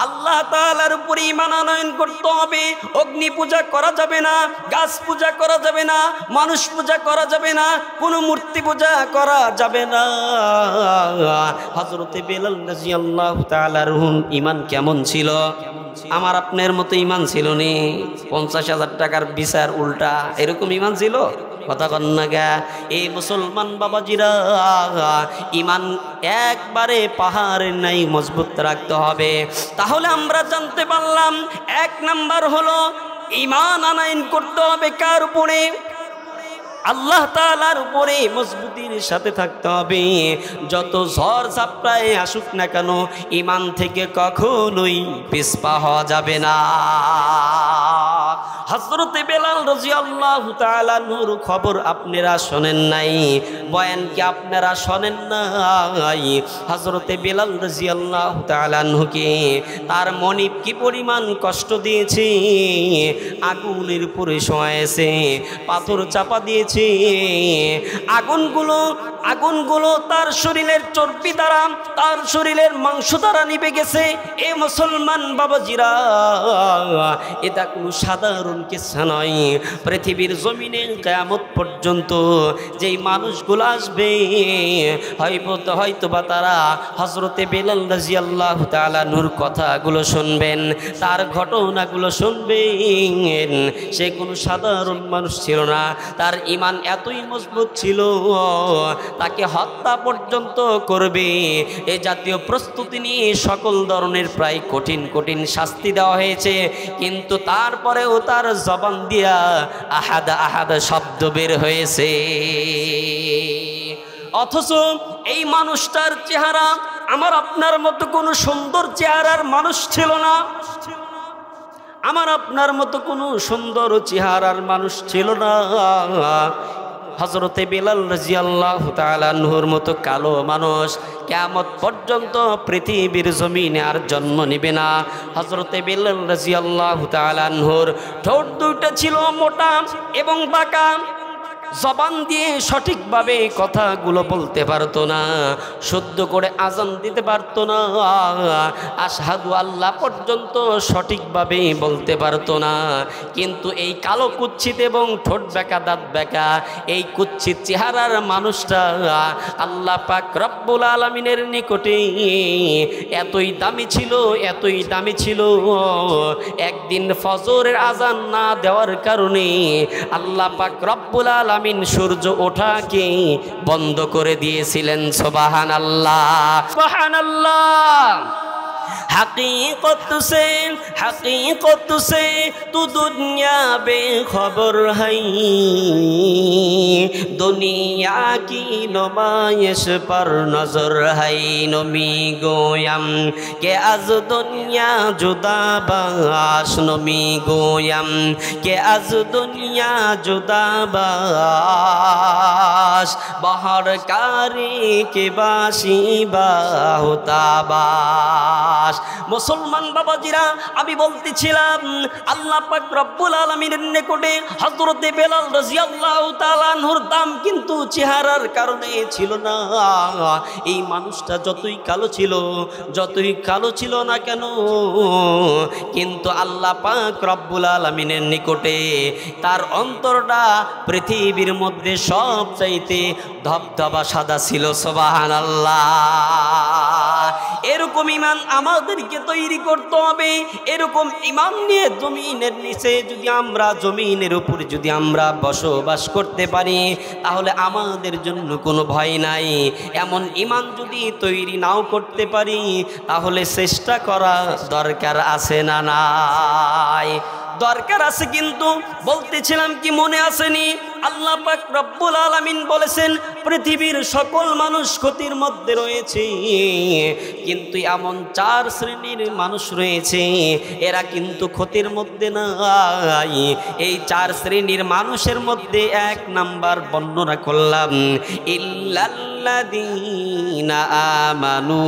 আল্লাহ তাআলার উপরে ঈমান আনয়ন করতে হবে। অগ্নি পূজা করা যাবে না, গাছ পূজা করা যাবে না, মানুষ পূজা করা যাবে না, কোনো মূর্তি পূজা করা যাবে না। হযরতে বেলাল রাদিয়াল্লাহু তাআলার ঈমান কেমন ছিল? আমার আপনার মতো ঈমান ছিল নি? 50,000 টাকার বিচার উল্টা এরকম ঈমান ছিল? কথা কন না গা। এই মুসলমান বাবাজিরা, ঈমান একবারে পাহাড়ের নাই মজবুত রাখতে হবে। তাহলে আমরা জানতে পারলাম 1 নাম্বার হলো ঈমান আনয়ন করতে হবে কার উপরে? আল্লাহ তাআলার উপরে মজবুতির সাথে থাকতে হবে। যত ঝড় ঝাপটায় আসুক না কেন, ঈমান থেকে কখনোই পিছপা হওয়া যাবে না। হযরতে বেলাল রাদিয়াল্লাহু তাআলা নূর খবর আপনারা শোনেন নাই? বয়ান কি আপনারা শোনেন নাই? হযরতে বেলাল রাদিয়াল্লাহু তাআলা নুকে তার মনিব কি পরিমাণ কষ্ট দিয়েছে। আগুনের উপরে শোয়াইছে, পাথর চাপা দিয়েছে, আগুনগুলো তার শরীরের চর্বি দ্বারা, তার শরীরের মাংস দ্বারা নিভে গেছে। এ মুসলমান বাবাজিরা, এটা কোনো সাধারণ কিচ্ছা নয়। পৃথিবীর জমিনে কিয়ামত পর্যন্ত যেই মানুষগুলো আসবে, হয়তোবা তারা হযরতে বেলাল রাদিয়াল্লাহু তাআলা নূর কথাগুলো শুনবেন, তার ঘটনাগুলো শুনবেন। সে কোনো সাধারণ মানুষ ছিল না, তার ঈমান এতই মজবুত ছিল তাকে হত্যা পর্যন্ত করবে। এ জাতীয় প্রস্তুতি নিয়ে সকল ধরনের প্রায় কঠিন কঠিন শাস্তি দেওয়া হয়েছে, কিন্তু তারপরেও তার জবান দিয়া আহাদ আহাদ শব্দ বের হয়েছে। অথচ এই মানুষটার চেহারা আমার আপনার মতো কোনো সুন্দর চেহারার মানুষ ছিল না। আমার আপনার মতো কোনো সুন্দর চেহারার মানুষ ছিল না। হযরতে বেলাল রাদিয়াল্লাহু তাআলা আনহুর মতো কালো মানুষ কিয়ামত পর্যন্ত পৃথিবীর জমিনে আর জন্ম নেবে না। হযরতে বেলাল রাদিয়াল্লাহু তাআলা আনহুর ঠোঁট দুইটা ছিল মোটা এবং বাঁকা, জবান দিয়ে সঠিকভাবে কথাগুলো বলতে পারতো না, শুদ্ধ করে আজান দিতে পারতো না, আশহাদু আল্লাহ পর্যন্ত সঠিকভাবে বলতে পারতো না। কিন্তু এই কালো কুচ্ছিত এবং ঠোঁট বেঁকা দাঁত বেঁকা এই কুচ্ছিত চেহারার মানুষটা আল্লাহ পাক রব্বুল আলামিনের নিকটে এতই দামি ছিল, এতই দামি ছিল, একদিন ফজরের আজান না দেওয়ার কারণে আল্লাহ পাক রব্বুল আলামিন সূর্য ওঠাকে বন্ধ করে দিয়েছিলেন। সুবহানাল্লাহ, সুবহানাল্লাহ। हकीकत से तू दुनिया बेखबर है, दुनिया की नुमाइश पर नजर है। नमी गोयम के आज दुनिया जुदा बाश, नमी गोयम के आज दुनिया जुदा बाश, बहर कारी के बाशी बाहुता बाश। মুসলমান বাবাজিরা, আমি বলতেছিলাম আল্লাহ পাক রব্বুল আলামিনের নিকটে হযরতে বেলাল রাদিয়াল্লাহু তাআলা আনহুর দাম কিন্তু চেহারার কারণে ছিল না। এই মানুষটা যতই কালো ছিল না কেন, কিন্তু আল্লাহ পাক রব্বুল আলামিনের নিকটে তার অন্তরটা পৃথিবীর মধ্যে সবচাইতে ধবধবা সাদা ছিল। সুবহানাল্লাহ। এরকম ঈমান আমাদেরকে তৈরি করতে হবে। এরকম ঈমান নিয়ে জমিনের নিচে যদি আমরা, জমিনের উপরে যদি আমরা বসবাস করতে পারি, তাহলে আমাদের জন্য কোনো ভয় নাই। এমন ঈমান যদি তৈরি নাও করতে পারি, তাহলে চেষ্টা করা দরকার আছে না নাই? দরকার আছে। কিন্তু বলতেছিলাম কি, মনে আসেনি? আল্লাহ পাক রব্বুল আলামিন বলেছেন পৃথিবীর সকল মানুষ ক্ষতির মধ্যে রয়েছে, কিন্তু এমন 4 শ্রেণীর মানুষ রয়েছে এরা কিন্তু ক্ষতির মধ্যে নাই। এই 4 শ্রেণীর মানুষের মধ্যে 1 নাম্বার বর্ণনা করলাম, ইল্লাল্লাযীনা আমানু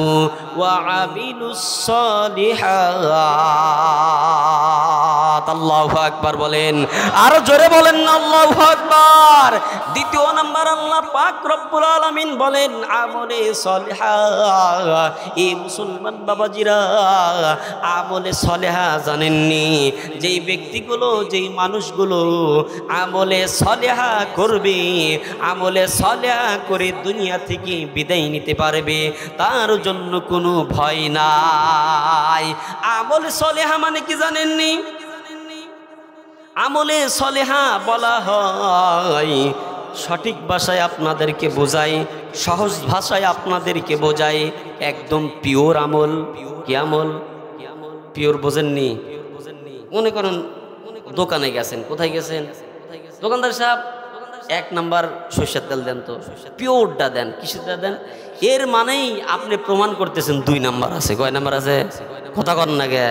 ওয়া আমিলুস সালিহাত। আল্লাহু আকবার বলেন, আরো জোরে বলেন না আল্লাহু আকবার। দ্বিতীয় নাম্বার আল্লাহ পাক রব্বুল আলামিন বলেন আমলে সলিহা। এই মুসলমান বাবাজিরা, আমলে সলিহা জানেননি? যেই ব্যক্তিগুলো, যেই মানুষগুলো আমলে সলিহা করবে, আমলে সলিহা করে দুনিয়া থেকে বিদায় নিতে পারবে, তার জন্য কোনো ভয় নাই। আমলে সলিহা মানে কি জানেননি? আমলে সলেহা বলা হয়, সঠিক ভাষায় আপনাদেরকে বোঝাই, সহজ ভাষায় আপনাদেরকে বোঝাই, একদম পিওর আমল। কি আমল? পিওর বোঝেননি? মনে করেন দোকানে গেছেন, কোথায় গেছেন? দোকানদার সাহেব 1 নাম্বার সরষের তেল দেন, তো পিওরটা দেন। কিসেরটা দেন? এর মানেই আপনি প্রমাণ করতেছেন 2 নাম্বার আছে। কয় নাম্বার আছে? কথা কন না গে।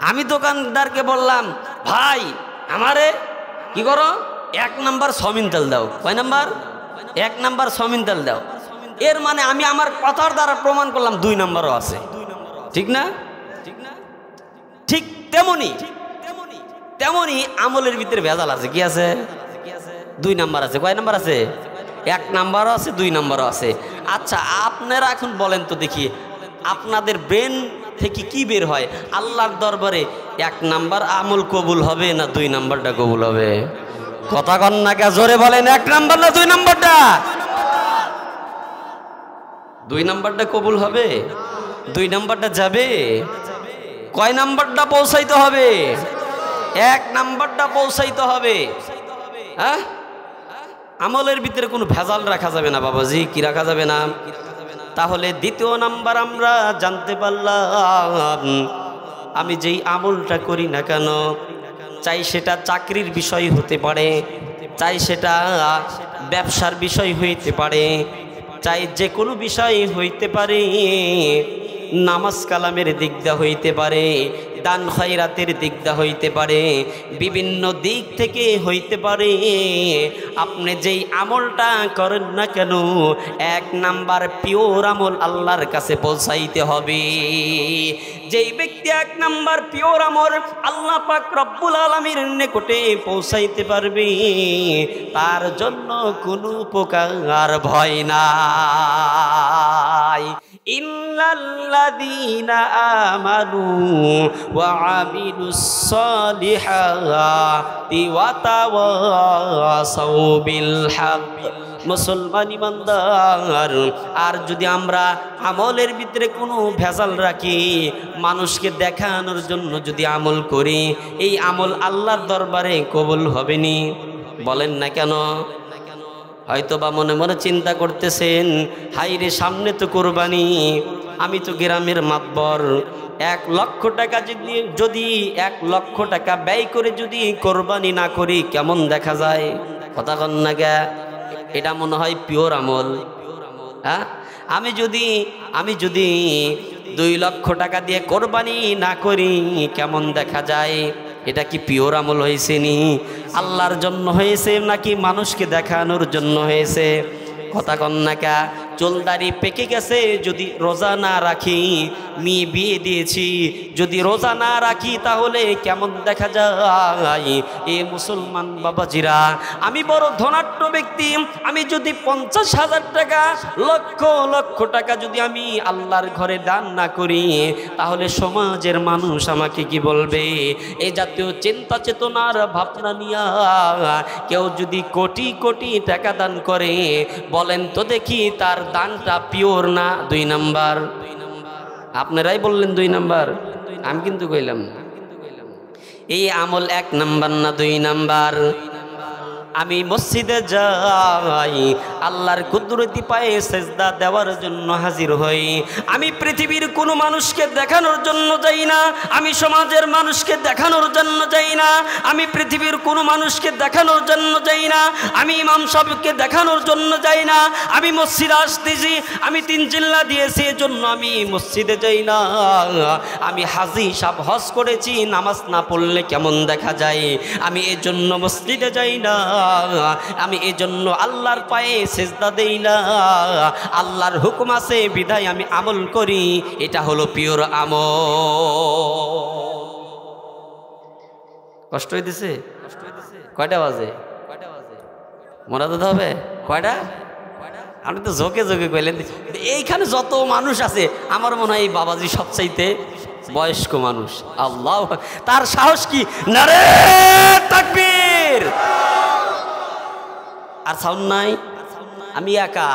আমি দোকানদারকে বললাম, ভাই আমারে কি করো, 1 নাম্বার সমিন তেল দাও। কয় নাম্বার? 1 নাম্বার সমিন তেল দাও। এর মানে আমি আমার কথার দ্বারা প্রমাণ করলাম 2 নাম্বারও আছে। ঠিক না? ঠিক তেমনি আমলের ভিতরে ভেজাল আছে। কি আছে? 2 নাম্বার আছে। কয় নাম্বার আছে? 1 নাম্বারও আছে, 2 নাম্বারও আছে। আচ্ছা, আপনারা এখন বলেন তো দেখি, আপনাদের ব্রেন থেকে কি বের হয়? আল্লাহর দরবারে 1 নাম্বার আমল কবুল হবে না 2 নাম্বারটা কবুল হবে? কথা কন না কে, জোরে বলেন। 1 নাম্বার না 2 নাম্বারটা? 2 নাম্বারটা কবুল হবে। 2 নাম্বারটা যাবে। কয় নাম্বারটা পৌঁছাইতে হবে? 1 নাম্বারটা পৌঁছাইতে হবে। হ্যাঁ, আমলের ভিতরে কোনো ভেজাল রাখা যাবে না বাবাজি। কি রাখা যাবে না? তাহলে দ্বিতীয় নাম্বার আমরা জানতে পারলাম, আমি যেই আমলটা করি না কেন, চাই সেটা চাকরির বিষয় হতে পারে, চাই সেটা ব্যবসার বিষয় হইতে পারে, চাই যে কোনো বিষয় হইতে পারে, নামাজ কালামের দিক দা হইতে পারে, দান খয়রাতের দিক দা হইতে পারে, বিভিন্ন দিক থেকে হইতে পারে। আপনি যেই আমলটা করেন না কেন, 1 নাম্বার পিওর আমল আল্লাহর কাছে পৌঁছাইতে হবে। যেই ব্যক্তি 1 নাম্বার পিওর আমল আল্লাহ পাক রব্বুল আলামিনের নিকটে পৌঁছাইতে পারবে, তার জন্য কোনো প্রকার ভয় নাই। ইল্লাল্লাযীনা আমানু ওয়া আমিলুস সালিহাতি ওয়া তাওয়াসাউ বিল হক। মুসলমান ইমানদার, আর যদি আমরা আমলের ভিতরে কোনো ভেজাল রাখি, মানুষকে দেখানোর জন্য যদি আমল করি, এই আমল আল্লাহর দরবারে কবুল হবে নি। বলেন না কেন? হয়তো বা মনে মনে চিন্তা করতেছেন, হাই রে, সামনে তো কোরবানি, আমি তো গ্রামের মাতবর, 1 লক্ষ টাকা যদি 1 লক্ষ টাকা ব্যয় করে যদি কোরবানি না করি কেমন দেখা যায়? কথা কন না গে। এটা মনে হয় পিওর আমল। হ্যাঁ, আমি যদি 2 লক্ষ টাকা দিয়ে কোরবানি না করি কেমন দেখা যায়? এটা কি পিওর আমল হয়েছে নি? আল্লাহর জন্য হয়েছে নাকি মানুষকে দেখানোর জন্য হয়েছে? কথা কন না কা। চুলদাড়ি পেকে গেছে, যদি রোজা না রাখি মেয়ে বিয়ে দিয়েছি, যদি রোজা না রাখি তাহলে কেমন দেখা যায়? এ মুসলমান বাবাজিরা, আমি বড় ধনাঢ্য ব্যক্তি, আমি যদি 50,000 টাকা, লক্ষ লক্ষ টাকা যদি আমি আল্লাহর ঘরে দান না করি তাহলে সমাজের মানুষ আমাকে কি বলবে? এই জাতীয় চিন্তা চেতনার ভাবনা নিয়ে কেউ যদি কোটি কোটি টাকা দান করে, বলেন তো দেখি তার দানটা পিওর না 2 নাম্বার? আপনারাই বললেন 2 নাম্বার, আমি কিন্তু কইলাম না। এই আমল 1 নাম্বার না 2 নাম্বার? আমি মসজিদে যাই, আল্লাহর কুদরতি পায়ে সেজদা দেওয়ার জন্য হাজির হই। আমি পৃথিবীর কোনো মানুষকে দেখানোর জন্য যাই না, আমি সমাজের মানুষকে দেখানোর জন্য যাই না, আমি পৃথিবীর কোনো মানুষকে দেখানোর জন্য যাই না, আমি ইমাম সাহেবকে দেখানোর জন্য যাই না। আমি মসজিদে আসতেছি, আমি 3 চিল্লা দিয়েছি এজন্য আমি মসজিদে যাই না। আমি হাজি সাহেব হজ করেছি, নামাজ না পড়লে কেমন দেখা যায়, আমি এজন্য মসজিদে যাই না। আমি এজন্য আল্লাহর পায়ে সেজদা দেই না। আল্লাহর হুকুম আছে বিধায় আমি আমল করি, এটা হলো পিওর আমল। কষ্ট হইতেছে? কয়টা বাজে? মনে দিতে হবে কয়টা? আপনি তো ঝোঁকে ঝোঁকে কইলেন। এইখানে যত মানুষ আছে আমার মনে হয় এই বাবাজি সবচাইতে বয়স্ক মানুষ। আল্লাহ, তার সাহস কি! নারে তাকবীর! আর সাউন্ড নাই, আমি একা,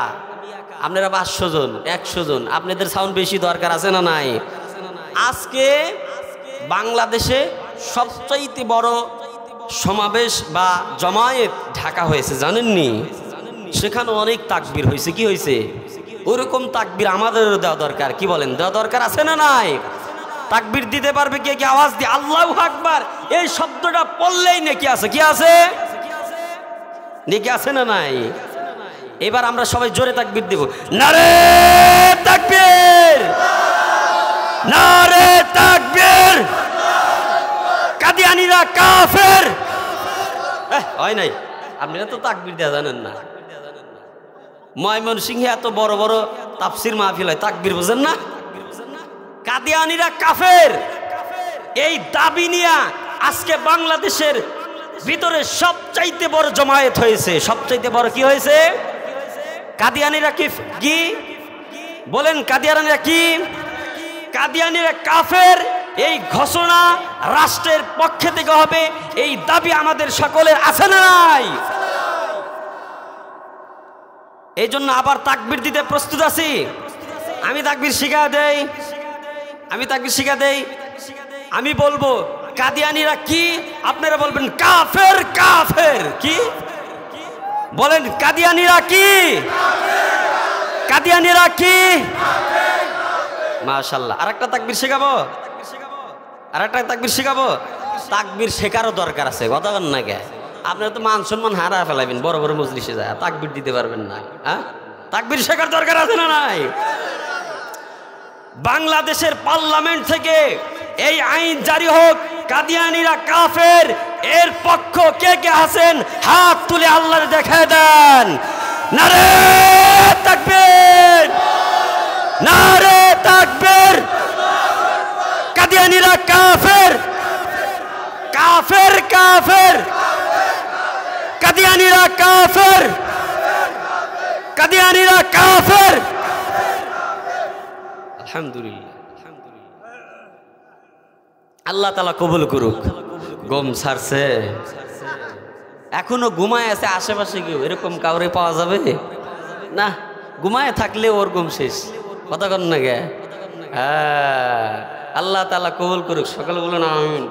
আপনারা 500 জন 100 জন, আপনাদের সাউন্ড বেশি দরকার আছে না নাই? আজকে বাংলাদেশে সবচাইতে বড় সমাবেশ বা জমায়েত ঢাকা হয়েছে, জানেননি? সেখানে অনেক তাকবীর হয়েছে। কি হয়েছে? ওরকম তাকবীর আমাদেরও দেওয়া দরকার। কি বলেন, দেওয়া দরকার আছে না নাই? তাকবীর দিতে পারবে কে? কি আওয়াজ দিয়ে আল্লাহু আকবার এই শব্দটা পড়লেই নেকি আছে। কি আছে? নেকি আছে না নাই? এবার আমরা সবাই জোরে তাকবীর দেব। নারে তাকবীর, নারে তাকবীর, কাদিয়ানীরা কাফের। হয় নাই? আপনারা তো তাকবীর দেওয়া জানেন না। ময়মনসিংহে এত বড় বড় তাফসির মাহফিল হয়, তাকবীর বুঝেন না? কাদিয়ানীরা কাফের, এই দাবি নিয়ে আজকে বাংলাদেশের ভিতরে সবচাইতে বড় জমায়েত হয়েছে। সবচাইতে বড় কি হয়েছে? কাদিয়ানীরা কি বলেন? কাদিয়ানীরা কি? কাদিয়ানীরা কাফের, এই ঘোষণা রাষ্ট্রের পক্ষে থেকে হবে, এই দাবি আমাদের সকলের আছে না নাই? এই জন্য আবার তাকবীর দিতে প্রস্তুত আছি। আমি তাকবীর শিখা দেই, আমি তাকবীর শিখা দেই। আমি বলবো কাদিয়ানীরা কি, আপনারা বলবেন কাফের। কাফের কি বলেন? কাদিয়ানীরা কি? কাদিয়ানীরা কি? মাশাআল্লাহ। আরেকটা তাকবীর শেখাবো, আরেকটা তাকবীর শেখাবো। তাকবীর শেখারও দরকার আছে, কথা বলেন না কে? আপনারা তো মান সম্মান হারা ফেলাবেন, বড় বড় মজলিসে যায় তাকবীর দিতে পারবেন না। হ্যাঁ, তাকবীর শেখার দরকার আছে না নাই? বাংলাদেশের পার্লামেন্ট থেকে এই আইন জারি হোক, কাদিয়ানীরা কাফের, এর পক্ষ কে কে আছেন হাত তুলে আল্লাহর দেখায় দেন। নারে তাকবীর, নারে তাকবীর। কাদিয়ানীরা কাফের, কাফের কাফের, কাদিয়ানীরা কাফের, কাদিয়ানীরা কাফের। আলহামদুলিল্লাহ, আল্লাহ তাআলা কবুল করুক। গম ছাড়ছে, এখনো ঘুমায় আছে আশেপাশে, কেউ এরকম কাউরে পাওয়া যাবে না? ঘুমায় থাকলে ওর ঘুম শেষ, কথা কন না গে? হ্যাঁ, আল্লাহ তাআলা কবুল করুক। সকলে বলুন আমিন,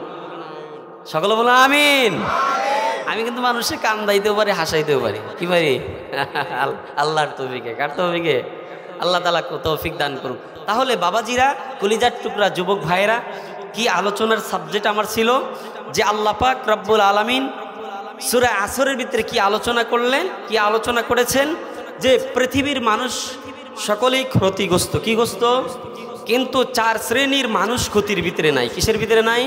সকলে বলুন আমিন। আমি কিন্তু মানুষকে কান্দাইতেও পারি, হাসাইতেও পারি। কি পারি? আল্লাহর তৌফিকে। কার তৌফিকে? আল্লাহ তাআলা তৌফিক দান করুক। তাহলে বাবাজিরা, কলিজার টুকরা যুবক ভাইরা, কি আলোচনার সাবজেক্ট আমার ছিল যে আল্লাহ পাক রব্বুল আলামিন সূরা আসরের ভিতরে কি আলোচনা করলেন, কি আলোচনা করেছেন যে পৃথিবীর মানুষ সকলেই ক্ষতিগ্রস্ত। কি গ্রস্ত? কিন্তু 4 শ্রেণীর মানুষ ক্ষতির ভিতরে নাই। কিসের ভিতরে নাই?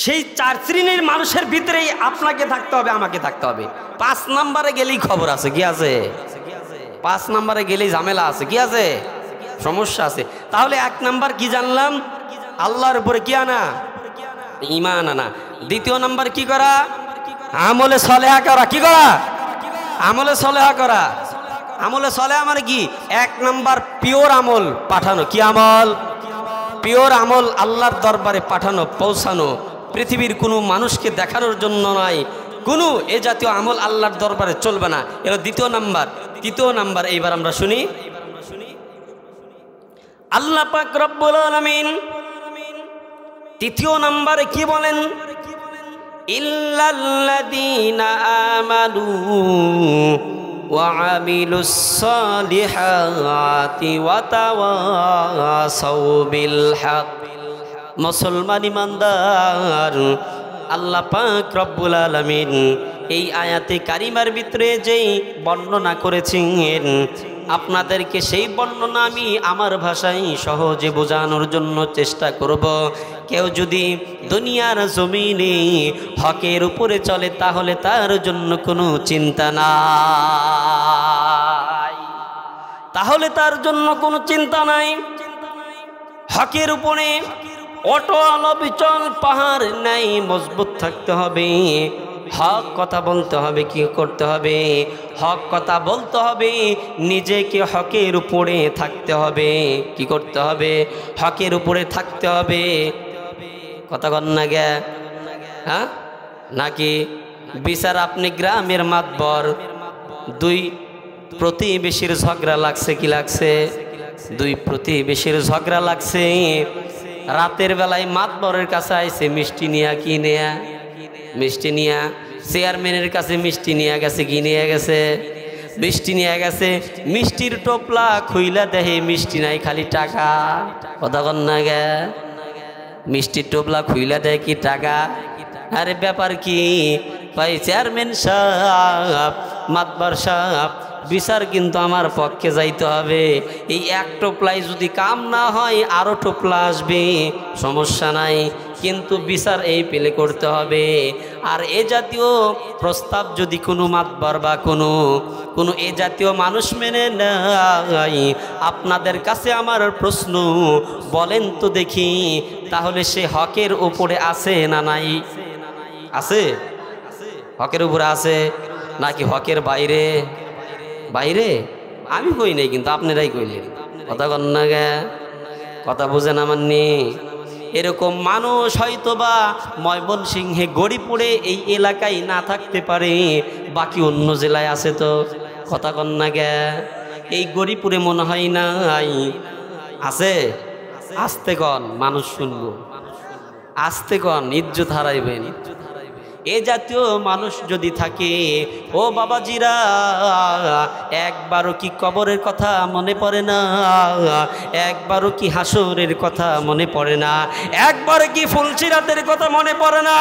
সেই 4 শ্রেণীর মানুষের ভিতরেই আপনাকে থাকতে হবে, আমাকে থাকতে হবে। 5 নম্বরে গেলেই খবর আছে। কি আছে? 5 নম্বরে গেলেই ঝামেলা আছে। কি আছে? সমস্যা আছে। তাহলে 1 নাম্বার কি জানলাম? আল্লাহর উপরে কি আনা? ঈমান আনা। 2 নাম্বার কি করা? আমলে সলেহা করা। কি করা? আমলে সলেহা করা। আমলে সলেহা মানে কি? 1 নাম্বার পিওর আমল পাঠানো। কি আমল? পিওর আমল আল্লাহর দরবারে পাঠানো, পৌঁছানো। পৃথিবীর কোনো মানুষকে দেখানোর জন্য নয়, কোনো এ জাতীয় আমল আল্লাহর দরবারে চলবে না। এর 2 নাম্বার। 3 নাম্বার এইবার আমরা শুনি। আল্লাহ পাক রব্বুল আলামিন 3 নাম্বারে কি বলেন? ইল্লাল্লাযীনা আমানু ওয়া আমিলুস সালিহাতি ওয়া তাওয়াসাউ বিল হক। মুসলমান ইমানদার, আল্লাহ পাক রব্বুল আলামিন এই আয়াতে কারিমার ভিতরে যেই বর্ণনা করেছেন, আপনাদেরকে সেই বর্ণনা আমি আমার ভাষায় সহজে বোঝানোর জন্য চেষ্টা করব। কেউ যদি দুনিয়ার জমিনে হকের উপরে চলে তাহলে তার জন্য কোনো চিন্তা নাই, তাহলে তার জন্য কোনো চিন্তা নাই। হকের উপরে অটল অবিচল পাহাড় নাই, মজবুত থাকতে হবে। হক কথা বলতে হবে। কি করতে হবে? হক কথা বলতে হবে। নিজেকে হকের উপরে থাকতে হবে। কি করতে হবে? হকের উপরে থাকতে হবে। কথা কন না গে? হ্যাঁ নাকি বিচার আপনি গ্রামের মাতবর, 2 প্রতিবেশীর ঝগড়া লাগছে। কি লাগছে? 2 প্রতিবেশীর ঝগড়া লাগছে। রাতের বেলায় মাতবরের কাছে আইছে মিষ্টি নিয়া। কি নেয়া? মিষ্টি নিয়া। চেয়ারম্যানের কাছে মিষ্টি নিয়ে গেছে। কি নিয়ে গেছে? মিষ্টি নিয়ে গেছে। মিষ্টির টোপলা খুইলা দেখে মিষ্টি নাই, খালি টাকা। কথা কন না গে? মিষ্টির টোপলা খুইলা দেয় কি টাকা? আরে ব্যাপার কি? ভাই চেয়ারম্যান সাহেব, মাতবার সাহেব, বিচার কিন্তু আমার পক্ষে যাইতে হবে। এই 1 টোপলাই যদি কাম না হয় আরো টোপলা আসবে, সমস্যা নাই, কিন্তু বিচার এই পেলে করতে হবে। আর এ জাতীয় প্রস্তাব যদি কোনো মাতবার বা কোনো এ জাতীয় মানুষ মেনে নেয়, আপনাদের কাছে আমার প্রশ্ন, বলেন তো দেখি, তাহলে সে হকের উপরে আছে না নাই? আছে? হকের উপরে আছে নাকি হকের বাইরে? বাইরে? আমি কই নাই, কিন্তু আপনারাই কইলেন। কথা কন না গে? কথা বুঝেন আমার নি? এরকম মানুষ হয়তোবা ময়মনসিংহে গড়িপুরে এই এলাকায় না থাকতে পারে, বাকি অন্য জেলায় আছে। তো কথা কন না গে? এই গড়িপুরে মনে হয় নাই। আছে? আস্তে কন, মানুষ শুনবো। আস্তে কন, ইজ্জত হারাইবেন। এ জাতীয় মানুষ যদি থাকে, ও বাবাজিরা, একবারও কি কবরের কথা মনে পড়ে না? একবারও কি হাসরের কথা মনে পড়ে না? একবার কি ফুলসিরাতের কথা মনে পড়ে না?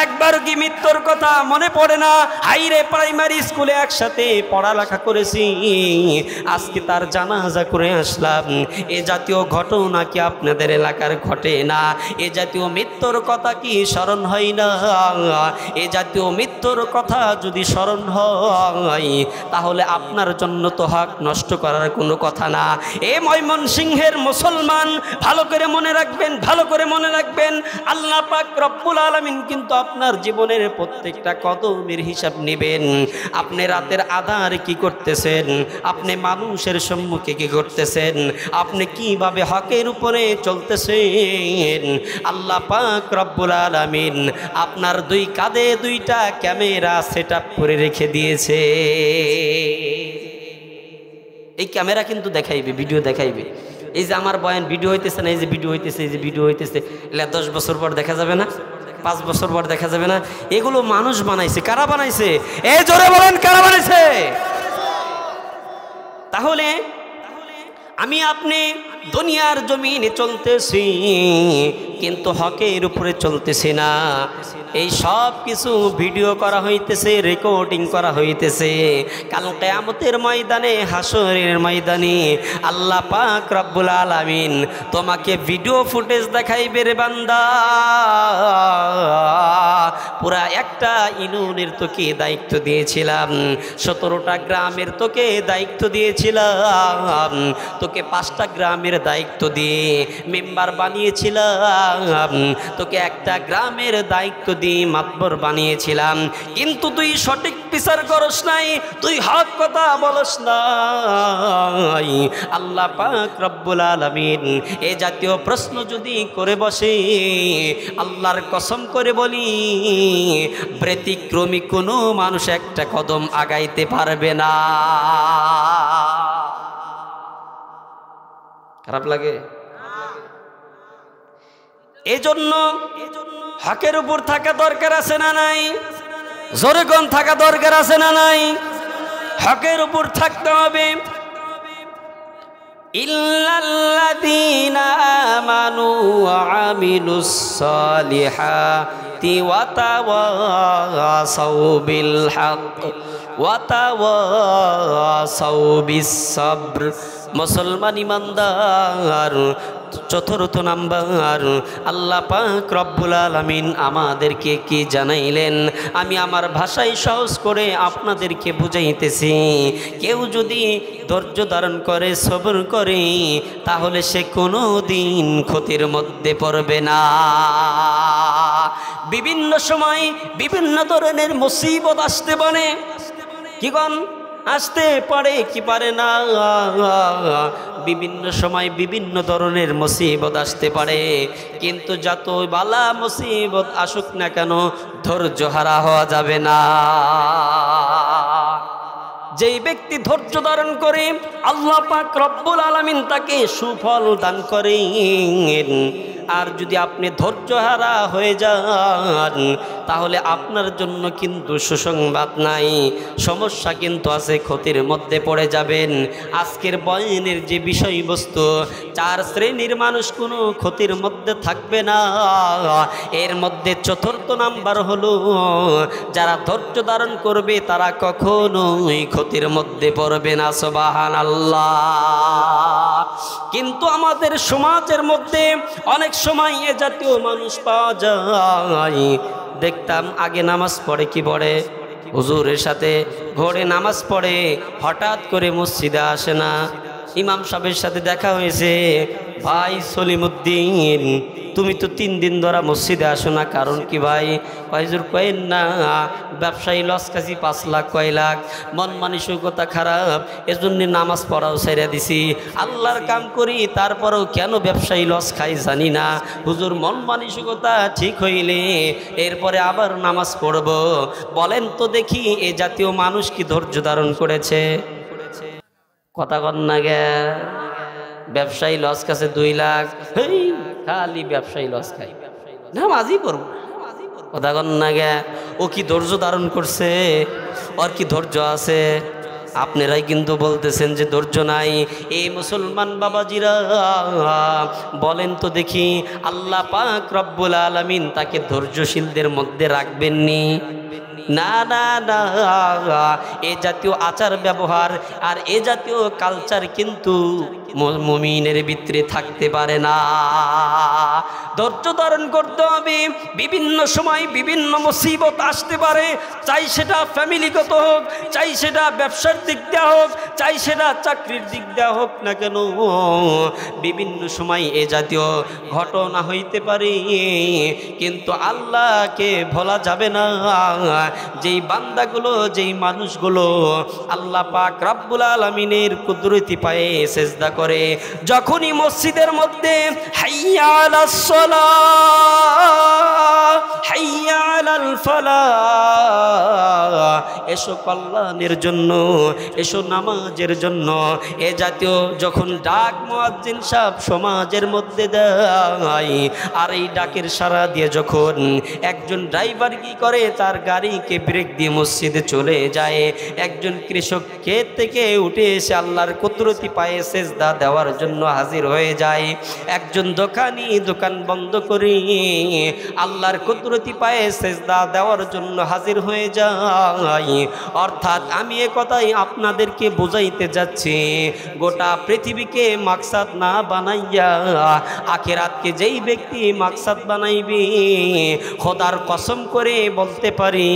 একবার কি মৃত্যুর কথা মনে পড়ে না? হাইরে প্রাইমারি স্কুলে একসাথে পড়ালেখা করেছি, আজকে তার জানাজা করে আসলাম। এ জাতীয় ঘটনা কি আপনাদের এলাকার ঘটে না? এ জাতীয় মৃত্যুর কথা কি স্মরণ হয় না? এ জাতীয় মৃত্যুর কথা যদি স্মরণ হয়, তাহলে আপনার জন্য তো হক নষ্ট করার কোনো কথা না। এ ময়মনসিংহের মুসলমান, ভালো করে মনে রাখবেন, ভালো করে মনে রাখবেন, আল্লাহ পাক রব্বুল আলামিন কিন্তু আপনার জীবনের প্রত্যেকটা কদমের হিসাব নেবেন। আপনি রাতের আধারে কি করতেছেন? আপনি মানুষের সম্মুখে কি করতেছেন? আপনি কিভাবে হকের উপরে চলতেছেন? আল্লাহ পাক রব্বুল আলামিন আপনার 2 কাঁধে 2টা ক্যামেরা সেটআপ করে রেখে দিয়েছে। এই ক্যামেরা কিন্তু দেখাইবে, ভিডিও দেখাইবে। এই যে আমার বয়ান ভিডিও হইতেছে না, এই যে ভিডিও হইতেছে, এই যে ভিডিও হইতেছে, এলা 10 বছর পর দেখা যাবে না? 5 বছর পর দেখা যাবে না? এগুলো মানুষ বানাইছে। কারা বানাইছে? এই জোরে বলেন, কারা বানাইছে? তাহলে আমি আপনি দুনিয়ার জমিনে চলতেছি, কিন্তু হকের উপরে চলতেছি না। এই সব কিছু ভিডিও করা হইতেছে, রেকর্ডিং করা হইতেছে। কাল কিয়ামতের ময়দানে, হাসরের ময়দানে আল্লাহ পাক রব্বুল আলামিন তোমাকে ভিডিও ফুটেজ দেখাইবে রে বান্দা। পুরা একটা ইউনিয়নের তোকে দায়িত্ব দিয়েছিলাম, 17টা গ্রামের তোকে দায়িত্ব দিয়েছিলাম, তোকে 5টা গ্রামের দায়িত্ব দিয়ে মেম্বার বানিয়েছিলাম, তোকে একটা গ্রামের দায়িত্ব দিয়ে মাতবর বানিয়েছিলাম, কিন্তু তুই সঠিক বিচার করস নাই, তুই হক কথা বলস নাই। আল্লাহ পাক রব্বুল আলামিন এই জাতীয় প্রশ্ন যদি করে বসে, আল্লাহর কসম করে বলি ব্যতিক্রমী কোনো মানুষ একটা কদম আগাইতে পারবে না। খারাপ লাগে? এজন্য হকের উপর থাকা দরকার আছে না নাই? জোরে কোন থাকা দরকার আছে না নাই? হকের উপর থাকতে হবে। ইল্লাল্লাযীনা আমানু ওয়া আমিলুস সালিহাতি ওয়া তাওয়াসাউ বিল হক ওয়া তাওয়াসাউ বিস সাবর। মুসলমান ইমানদার, 4th নাম্বার আল্লাহ পাক রব্বুল আলামিন আমাদেরকে কি জানাইলেন, আমি আমার ভাষায় সহজ করে আপনাদেরকে বুঝাইতেছি। কেউ যদি ধৈর্য ধারণ করে, সবর করে, তাহলে সে কোনো দিন ক্ষতির মধ্যে পড়বে না। বিভিন্ন সময় বিভিন্ন ধরনের মুসিবত আসতে পারে, কি গণ আসতে পারে কি পারে না, বিভিন্ন সময় বিভিন্ন ধরনের মুসিবত আসতে পারে, কিন্তু যত বালা মুসিবত আসুক না কেন ধৈর্য হারা হওয়া যাবে না। যেই ব্যক্তি ধৈর্য ধারণ করে আল্লাহ পাক রব্বুল আলামিন তাকে সুফল দান করেন। আর যদি আপনি ধৈর্যহারা হয়ে যান তাহলে আপনার জন্য কিন্তু সুসংবাদ নাই, সমস্যা কিন্তু আছে, ক্ষতির মধ্যে পড়ে যাবেন। আজকের বয়ানের যে বিষয়বস্তু, 4 শ্রেণীর মানুষ কোনো ক্ষতির মধ্যে থাকবে না। এর মধ্যে 4th নাম্বার হলো যারা ধৈর্য ধারণ করবে তারা কখনোই ক্ষতির মধ্যে পড়বে না। সুবহানাল্লাহ। কিন্তু আমাদের সমাজের মধ্যে অনেক সময় এ জাতীয় মানুষ পাওয়া যায়। দেখতাম আগে নামাজ পড়ে কি পড়ে, হুজুরের সাথে ঘরে নামাজ পড়ে, হঠাৎ করে মসজিদে আসে না। ইমাম সাহেবের সাথে দেখা হয়েছে, ভাই সলিমুদ্দিন তুমি তো 3 দিন ধরে মসজিদে আসো না, কারণ কি ভাই? হুজুর কয়েন না, ব্যবসায়ী লস খাসি 5 লাখ, কয় লাখ, মন মানসিকতা খারাপ, এজন্য নামাজ পড়াও ছেড়ে দিছি। আল্লাহর কাম করি, তারপরেও কেন ব্যবসায়ী লস খাই জানি না। হুজুর মন মানসিকতা ঠিক হইলে এরপরে আবার নামাজ পড়ব। বলেন তো দেখি এ জাতীয় মানুষ কি ধৈর্য ধারণ করেছে? কথা কন না গে। ব্যবসায়ী লস খাচ্ছে 2 লাখ, খালি ব্যবসায়ী লস খাই, নামাজই পড়ব। কথা কন না গে। ও কি ধৈর্য ধারণ করছে? ওর কি ধৈর্য আছে? আপনারাই কিন্তু বলতেছেন যে ধৈর্য নাই। এই মুসলমান বাবাজিরা বলেন তো দেখি, আল্লাহ পাক রব্বুল আলামিন তাকে ধৈর্যশীলদের মধ্যে রাখবেননি? না না না, এ জাতীয় আচার ব্যবহার আর এ জাতীয় কালচার কিন্তু মুমিনের ভিতরে থাকতে পারে না। ধৈর্য ধারণ করতে হবে। বিভিন্ন সময় বিভিন্ন মুসিবত আসতে পারে, চাই সেটা ফ্যামিলিগত হোক, চাই সেটা ব্যবসার দিক দিয়ে হোক, চাই সেটা চাকরির দিক দিয়ে হোক না কেন, বিভিন্ন সময় এ জাতীয় ঘটনা হইতে পারে। কিন্তু আল্লাহকে ভোলা যাবে না। যেই বান্দাগুলো, যেই মানুষগুলো আল্লাহ পাক রব্বুল আলামিনের কুদরতি পায়ে সিজদা করে, যখনই মসজিদের মধ্যে হাইয়া আলাস সালাহ, হাইয়া আলাল ফালাহ, এসো কল্যাণের জন্য, এসো নামাজের জন্য। এ জাতীয় যখন ডাক মুয়াজ্জিন সাহেব সমাজের মধ্যে দেয়, আর এই ডাকের সাড়া দিয়ে যখন একজন ড্রাইভার কি করে, তার গাড়িকে ব্রেক দিয়ে মসজিদে চলে যায়, একজন কৃষক ক্ষেত থেকে উঠে এসে আল্লাহর কুদরতি পায়ে সেজদা দেওয়ার জন্য হাজির হয়ে যায়, একজন দোকানি দোকান বন্ধ করে আল্লাহর কুদরতি পায়ে সেজদা দেওয়ার জন্য হাজির হয়ে যায়। অর্থাৎ আমি এ কথাই আপনাদেরকে বোঝাইতে যাচ্ছি, গোটা পৃথিবীকে মাকসাদ না বানাইয়া আখিরাতকে যেই ব্যক্তি মাকসাদ বানাইবে, খোদার কসম করে বলতে পারি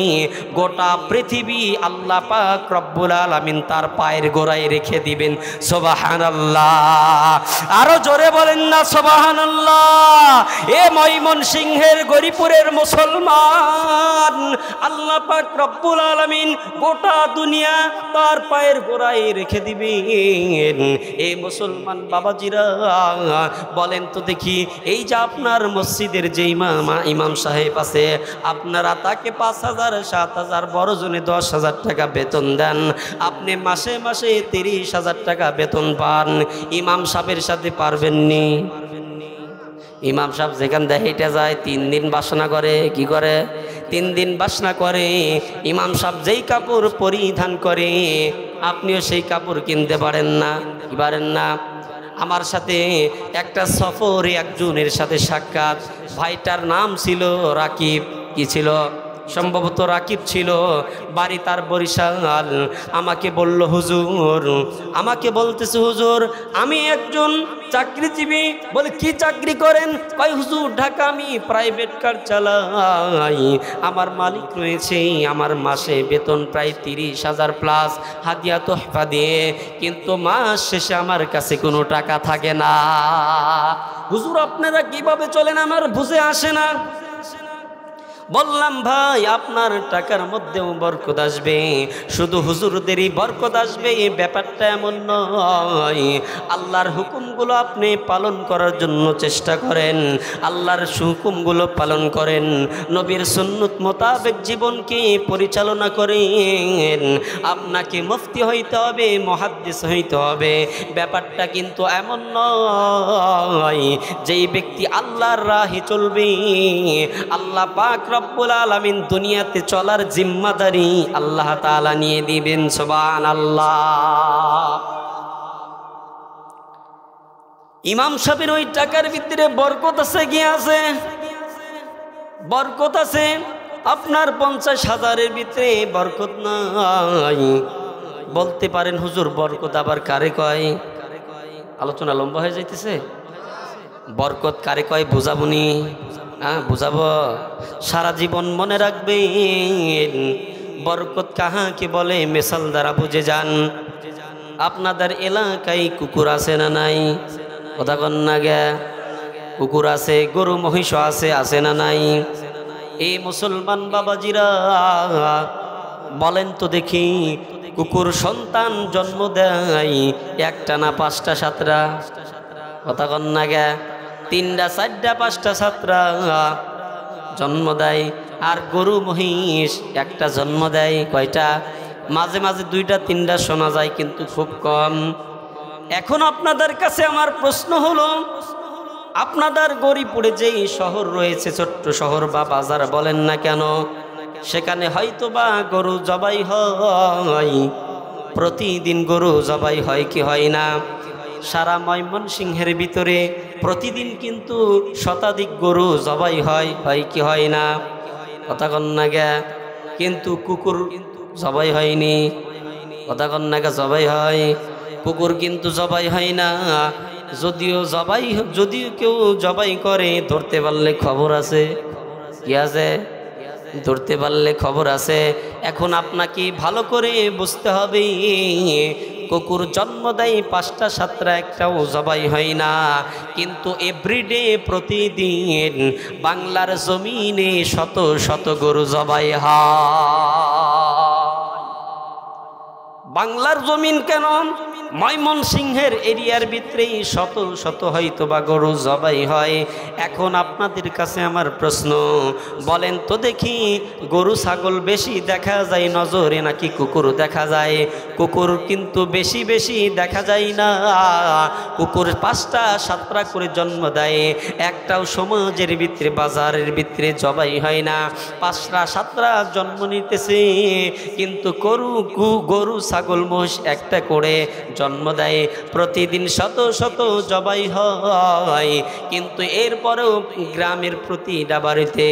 গোটা পৃথিবী আল্লাহ পাক রব্বুল আলামিন তার পায়ের গোড়ায় রেখে দিবেন। সুবহানাল্লাহ, আরো জোরে বলেন না সুবহানাল্লাহ। এ ময়মনসিংহের গরিপুরের মুসলমান, আল্লাহ পাক রব্বুল আলামিন গোটা দুনিয়া তার পায়ের গোড়ায় রেখে দিবেন। এই মুসলমান বাবাজিরা বলেন তো দেখি, এই যে আপনার মসজিদের যে ইমাম সাহেব আছে, আপনারা তাকে 5,000 7,000 বড় জনে 10,000 টাকা বেতন দেন, আপনি মাসে মাসে 30,000 টাকা বেতন পান। ইমাম সাহেবের সাথে পারবেননি? ইমাম সাহেব যেখান দিয়ে হেঁটে যায় 3 দিন বাসনা করে, কি করে? 3 দিন বাসনা করে। ইমাম সাহেব যেই কাপড় পরিধান করে আপনিও সেই কাপড় কিনতে পারেন না, কি পারেন না? আমার সাথে একটা সফরে একজনের সাথে সাক্ষাৎ, ভাইটার নাম ছিল রাকিব, কি ছিল? সম্ভবত রাকিব ছিল, বাড়ি তার বরিশাল। আমাকে বলল হুজুর, আমাকে বলতেছে হুজুর আমি একজন চাকরিজীবী। বলে কি চাকরি করেন? কয় হুজুর ঢাকা আমি প্রাইভেট কার চালাই, আমার মালিক রয়েছে, আমার মাসে বেতন প্রায় 30,000 প্লাস হাদিয়া তোহফা দিয়ে, কিন্তু মাস শেষে আমার কাছে কোনো টাকা থাকে না। হুজুর আপনারা কিভাবে চলেন আমার বুঝে আসে না। বললাম ভাই আপনার টাকার মধ্যেও বরকত আসবে, শুধু হুজুরদেরই বরকত আসবে এই ব্যাপারটা এমন নয়। আল্লাহর হুকুমগুলো আপনি পালন করার জন্য চেষ্টা করেন, আল্লাহর হুকুমগুলো পালন করেন, নবীর সুন্নত মোতাবেক জীবনকে পরিচালনা করেন। আপনাকে মুফতি হইতে হবে, মুহাদ্দিস হইতে হবে, ব্যাপারটা কিন্তু এমন নয়। যেই ব্যক্তি আল্লাহর রাহে চলবে, আল্লাহ পাক রব্বুল আলামিন দুনিয়াতে চলার জিম্মাদারি আল্লাহ তাআলা নিয়ে দিবেন। সুবহানাল্লাহ। ইমাম সাহেবের ওই টাকার ভিতরে বরকত আছে, কি আছে? বরকত আছে। আপনার 50,000-এর ভিতরে বরকত নাই। বলতে পারেন হুজুর বরকত আবার কারে কয়? আলোচনা লম্বা হয়ে যাইতেছে। বরকত কারে কয় বুঝাবনি? হ্যাঁ বুঝাবো। সারা জীবন মনে রাখবেন বরকত কাহাকে বলে, মেসাল দ্বারা বুঝে যান। আপনাদের এলাকায় কুকুর আছে না নাই? কথা কন না গে। কুকুর আছে, গরু মহিষ আছে, আছে না নাই? এই মুসলমান বাবাজিরা বলেন তো দেখি, কুকুর সন্তান জন্ম দেয় একটা না 5টা 7টা? কথা কন না গে। 3টা 4টা 5টা 7টা জন্ম দেয়। আর গরু মহিষ একটা জন্ম দেয় কয়টা? মাঝে মাঝে 2টা 3টা শোনা যায়, কিন্তু খুব কম। এখন আপনাদের কাছে আমার প্রশ্ন হলো, আপনাদের গরিপুরে যেই শহর রয়েছে, ছোট্ট শহর বা বাজার বলেন না কেন, সেখানে হয়তো বা গরু জবাই হয়, প্রতিদিন গরু জবাই হয় কি হয় না? সারা ময়মনসিংহের ভিতরে প্রতিদিন কিন্তু শতাধিক গরু জবাই হয়, হয় কি হয় না? কথা কন না গে। কিন্তু কুকুর জবাই হয়নি। কথা কন না গে, জবাই হয়। কুকুর কিন্তু জবাই হয় না। যদিও কেউ জবাই করে, ধরতে পারলে খবর আছে, কি আছে? ধরতে পারলে খবর আছে। এখন আপনাকে ভালো করে বুঝতে হবে, কুকুর জন্ম দেয় 5টা 7টা, একটাও জবাই হয় না। কিন্তু এভরিডে প্রতিদিন বাংলার জমিনে শত শত গরু জবাই হয়। বাংলার জমিন কেন, ময়মনসিংহের এরিয়ার ভিতরেই শত শত হয়তো বা গরু জবাই হয়। এখন আপনাদের কাছে আমার প্রশ্ন, বলেন তো দেখি, গরু ছাগল বেশি দেখা যায় নজরে নাকি কুকুর দেখা যায়? কুকুর কিন্তু বেশি বেশি দেখা যায় না। কুকুর 5টা 7টা করে জন্ম দেয়, একটাও সমাজের ভিতরে বাজারের ভিতরে জবাই হয় না। 5টা 7টা জন্ম নিতেছে, কিন্তু গরু ছাগল মোষ একটা করে জন্ম দেয়। প্রতিদিন শত শত জবাই হয়, কিন্তু এরপরেও গ্রামের প্রতিটা বাড়িতে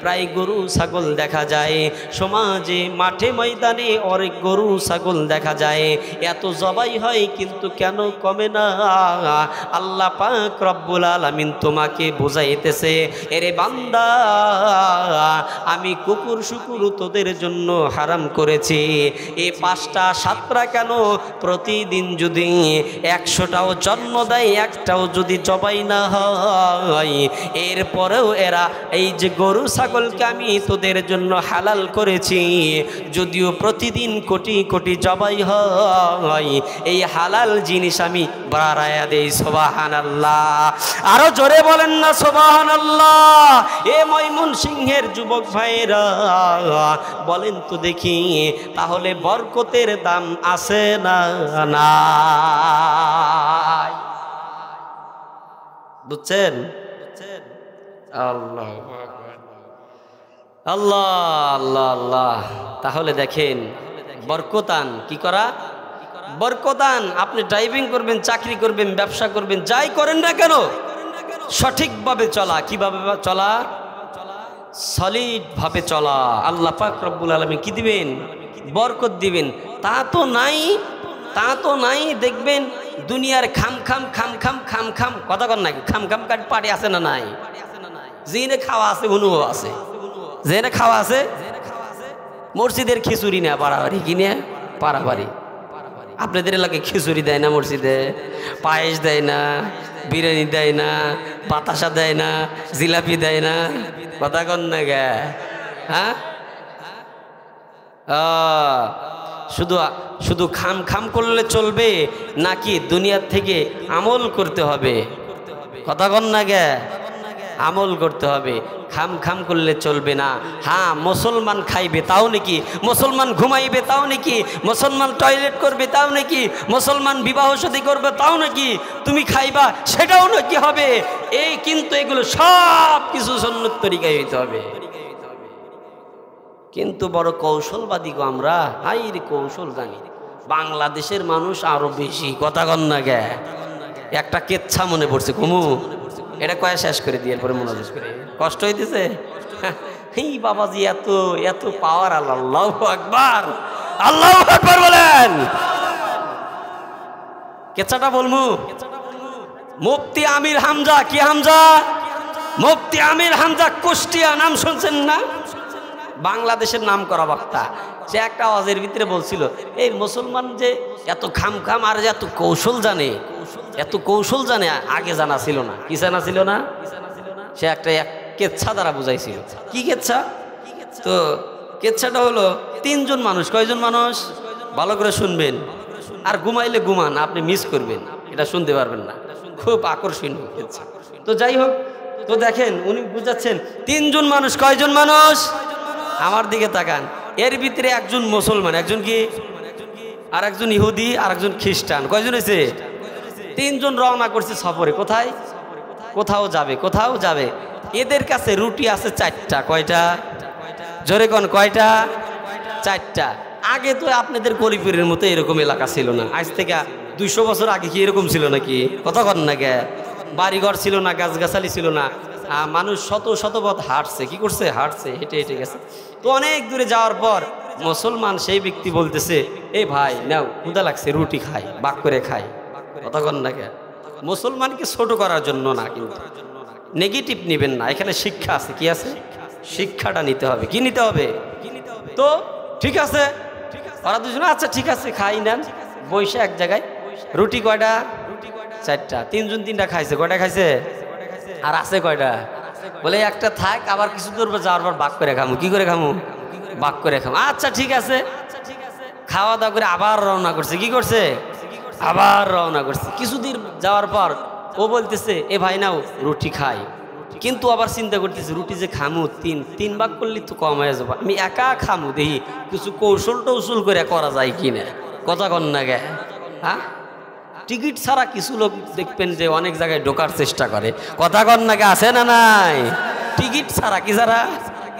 প্রায় গরু ছাগল দেখা যায়। সমাজে মাঠে ময়দানে অনেক গরু ছাগল দেখা যায়। এত জবাই হয় কিন্তু কেন কমে না? আল্লাহ পাক রব্বুল আলামিন তোমাকে বুঝাইতেছে, এরে বান্দা, আমি কুকুর শুকুর তোদের জন্য হারাম করেছি। এই 5টা 7টা কেন, প্রতিদিন যদি 100টাও জন্ম দেয়, একটাও যদি জবাই না হয়, এরপরেও এরা এই যে গরু ছাগলকে আমি তোদের জন্য হালাল করেছি, যদিও প্রতিদিন কোটি কোটি জবাই হয়, এই হালাল জিনিস আমি বাড়ায়া দেই। সুবহানাল্লাহ, আরো জোরে বলেন না সুবহানাল্লাহ। এ ময়মনসিংহের যুবক ভাইরা, বলেন তো দেখি, তাহলে বরকতের দাম আছে না নাই? বুঝছেন? আল্লাহ আল্লাহ আল্লাহ আল্লাহ। তাহলে দেখেন, বরকতান কি করা? বরকতান, আপনি ড্রাইভিং করবেন, চাকরি করবেন, ব্যবসা করবেন, যাই করেন না কেন, সঠিকভাবে চলা। কিভাবে চলা? সলিড ভাবে চলা। আল্লাহ পাক রব্বুল আলামিন কি দিবেন? বরকত দিবেন। তা তো নাই, দেখবেন দুনিয়ার খাম খাম খাম খাম খাম খাম, কথা কন নাকি, খাম খাম কাট পাড়ি আছে না নাই? যেনে খাওয়া আছে অনুভব আছে, যেনে খাওয়া আছে। মসজিদের খিচুড়ি না পাড়াবাড়ি, কিনে পাড়াবাড়ি। আপনাদের এলাকায় খিচুড়ি দেয় না, মসজিদে পায়েস দেয় না, বিরিয়ানি দেয় না, বাতাসা দেয় না, জিলাপি দেয় না, কথা কন না গে? হ্যাঁ, শুধু শুধু খাম খাম করলে চলবে নাকি দুনিয়ার থেকে আমল করতে হবে? কথা কন না গে? আমল করতে হবে, খাম খাম করলে চলবে না। হ্যাঁ, মুসলমান খাইবে তাও নাকি, মুসলমান ঘুমাইবে তাও নাকি, মুসলমান টয়লেট করবে তাও নাকি, মুসলমান বিবাহ শাদী করবে তাও নাকি, তুমি খাইবা সেটাও নাকি হবে। এই কিন্তু এগুলো সব কিছু সুন্নত তরিকায় হইতে হবে। কিন্তু বড় কৌশলবাদী গো আমরা, হাইরে কৌশল জানি। বাংলাদেশের মানুষ আরো বেশি, কথা কন না গে? একটা কেচ্ছা মনে পড়ছে, কুমু এটা কয়ে শেষ করে দিয়ে পরে মনোযোগ করে, কষ্ট হইতেছে। এই বাবাজি, এত এত পাওয়ার! আল্লাহু আকবার, আল্লাহু আকবার বলেন। কেচ্ছাটা বলমু। মুফতি আমির হামজা, কি হামজা? মুফতি আমির হামজা কুষ্টিয়া, নাম শুনছেন না? বাংলাদেশের নাম করা বক্তা। সে একটা আওয়াজের ভিতরে বলছিল, এই মুসলমান যে এত খাম খাম আর এত কৌশল জানে, এত কৌশল জানে, আগে জানা ছিল না। কি জানা ছিল না? সে একটা কেচ্ছা দ্বারা বুঝাইছিল। কি কেচ্ছা? তো কেচ্ছাটা হলো, 3জন মানুষ। কয়জন মানুষ? ভালো করে শুনবেন, আর ঘুমাইলে ঘুমান, আপনি মিস করবেন, এটা শুনতে পারবেন না। খুব আকর্ষণীয় কেচ্ছা। তো যাই হোক, তো দেখেন উনি বুঝাচ্ছেন 3জন মানুষ। কয়জন মানুষ? আমার দিকে তাকান। এর ভিতরে একজন মুসলমান, একজন কি, আর একজন ইহুদি, আর একজন খ্রিস্টান। কয়জন হয়েছে? 3জন রওনা করছে সফরে। কোথায়? কোথাও যাবে, কোথাও যাবে। এদের কাছে রুটি আছে 4টা। কয়টা? জোরে কোন, কয়টা? 4টা। আগে তো আপনাদের কলিপুরের মতো এরকম এলাকা ছিল না। আজ থেকে 200 বছর আগে কি এরকম ছিল নাকি? কথা কন না গে? বাড়িঘর ছিল না, গাছগাছালি ছিল না, মানুষ শত শত পথ হাঁটছে। কি করছে? হাঁটছে, হেঁটে হেঁটে গেছে। তো অনেক দূরে যাওয়ার পর মুসলমান সেই ব্যক্তি বলতেছে, এই ভাই নাও, ক্ষুধা লাগছে, রুটি খাই, ভাগ করে খাই। কথা কন না গে? মুসলমানকে ছোট করার জন্য না, কিন্তু নেগেটিভ নেবেন না। এখানে শিক্ষা আছে। কি আছে? শিক্ষাটা নিতে হবে। কি নিতে হবে? তো ঠিক আছে, ওরা দুজনে আচ্ছা ঠিক আছে খাই নেন। বৈশা এক জায়গায়। রুটি কয়টা? 4টা। 3জন 3টা খাইছে। কয়টা খাইছে? আর আছে কয়টা? বলে একটা থাক, আবার কিছু দূর যাওয়ার পর ভাগ করে খামু। কি করে খামু? ভাগ করে খামু। আচ্ছা ঠিক আছে। খাওয়া দাওয়া করে আবার রওনা করছে। কি করছে? আবার রওনা করছে। কিছুদিন যাওয়ার পর ও বলতেছে এ ভাই নাও রুটি খাই, কিন্তু আবার চিন্তা করতেছে রুটি যে খামু তিন ভাগ করলে তো কম হয়ে যাবো, আমি একা খামু, দেখি কিছু কৌশল টৌশল করে করা যায় কিনা। কথা কন না গে, হ্যাঁ? টিকিট ছাড়া কিছু লোক দেখবেন যে অনেক জায়গায় ঢোকার চেষ্টা করে। কথা কন না গে, আছে না নাই? টিকিট ছাড়া, কি ছাড়া?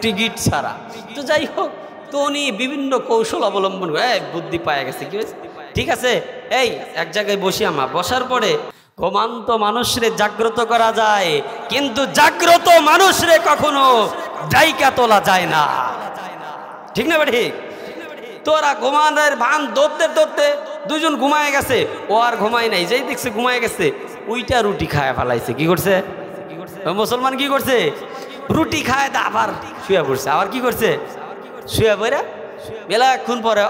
টিকিট ছাড়া। তো যাই হোক, তো উনি বিভিন্ন কৌশল অবলম্বন করে বুদ্ধি পায় গেছে। কি হয়েছে? ঠিক আছে, এই এক জায়গায় বসি, আমার বসার পরে ঘুমান্ত মানুষরে জাগ্রত করা যায়, কিন্তু জাগ্রত মানুষরে কখনো ডাইকা তোলা যায় না। ঠিক না ঠিক? তোরা ঘুমানোর ভান ধরতে ধরতে দুজন ঘুমায় গেছে, ও আর ঘুমায় নাই, যেই দেখছে ঘুমায় গেছে, ওইটা রুটি খায় ফেলাইছে। কি করছে মুসলমান? কি করছে? রুটি খায় আবার শুয়ে পড়ছে। আবার কি করছে? শুয়ে পড়ে মেলাক্ষণ পরে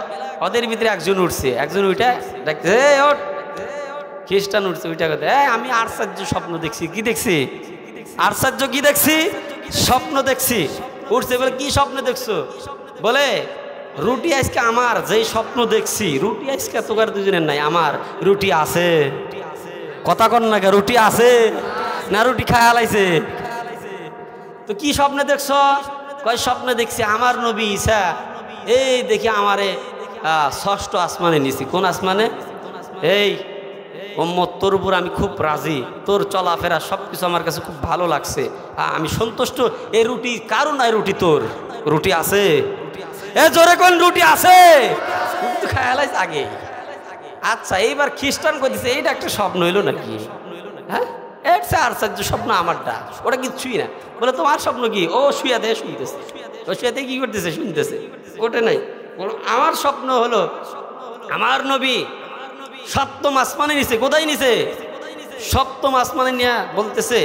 ওদের ভিতরে একজন উঠছে, একজন উঠে দেখছে ওঠ, খ্রিস্টান উঠছে, ওইটা কথা আমি আশ্চর্য স্বপ্ন দেখছি। কি দেখছি? আশ্চর্য কি দেখছি? স্বপ্ন দেখছি। উঠছে, বলে কি স্বপ্ন দেখছো? বলে রুটি আজকে আমার, যেই স্বপ্ন দেখছি রুটি আজকে তোকার দুজনের নাই, আমার রুটি আছে। কথা কন না, রুটি আছে না রুটি খায় হালাইছে? তো কি স্বপ্নে দেখছ? কয় স্বপ্নে দেখছি আমার নবী ঈসা এই দেখি আমারে ষষ্ঠ আসমানে নিছি। কোন আসমানে? এই উম্মত, তোর উপর আমি খুব রাজি, তোর চলাফেরা সব কিছু আমার কাছে খুব ভালো লাগছে, আমি সন্তুষ্ট। এই রুটি কারণ নাই, রুটি তোর, রুটি আছে। এ জোরে কোন রুটি আছে? রুটি খায়ালাইস আগে। আচ্ছা, এইবার খ্রিস্টান কই দিছে এইটা একটা স্বপ্ন হইলো নাকি? হ্যাঁ, একটা আশ্চর্য স্বপ্ন আমারটা, ওটা কিচ্ছুই না। বলে তোমার স্বপ্ন কি? ও শুয়া দেয় শুনতেছে। ও শুয়াতে কি করতেছে? শুনতেছে। ওটা নাই, আমার স্বপ্ন হলো আমার নবী সপ্তম আসমানে নিছে। কোথায় নিছে? সপ্তম আসমানে নিয়ে বলতেছে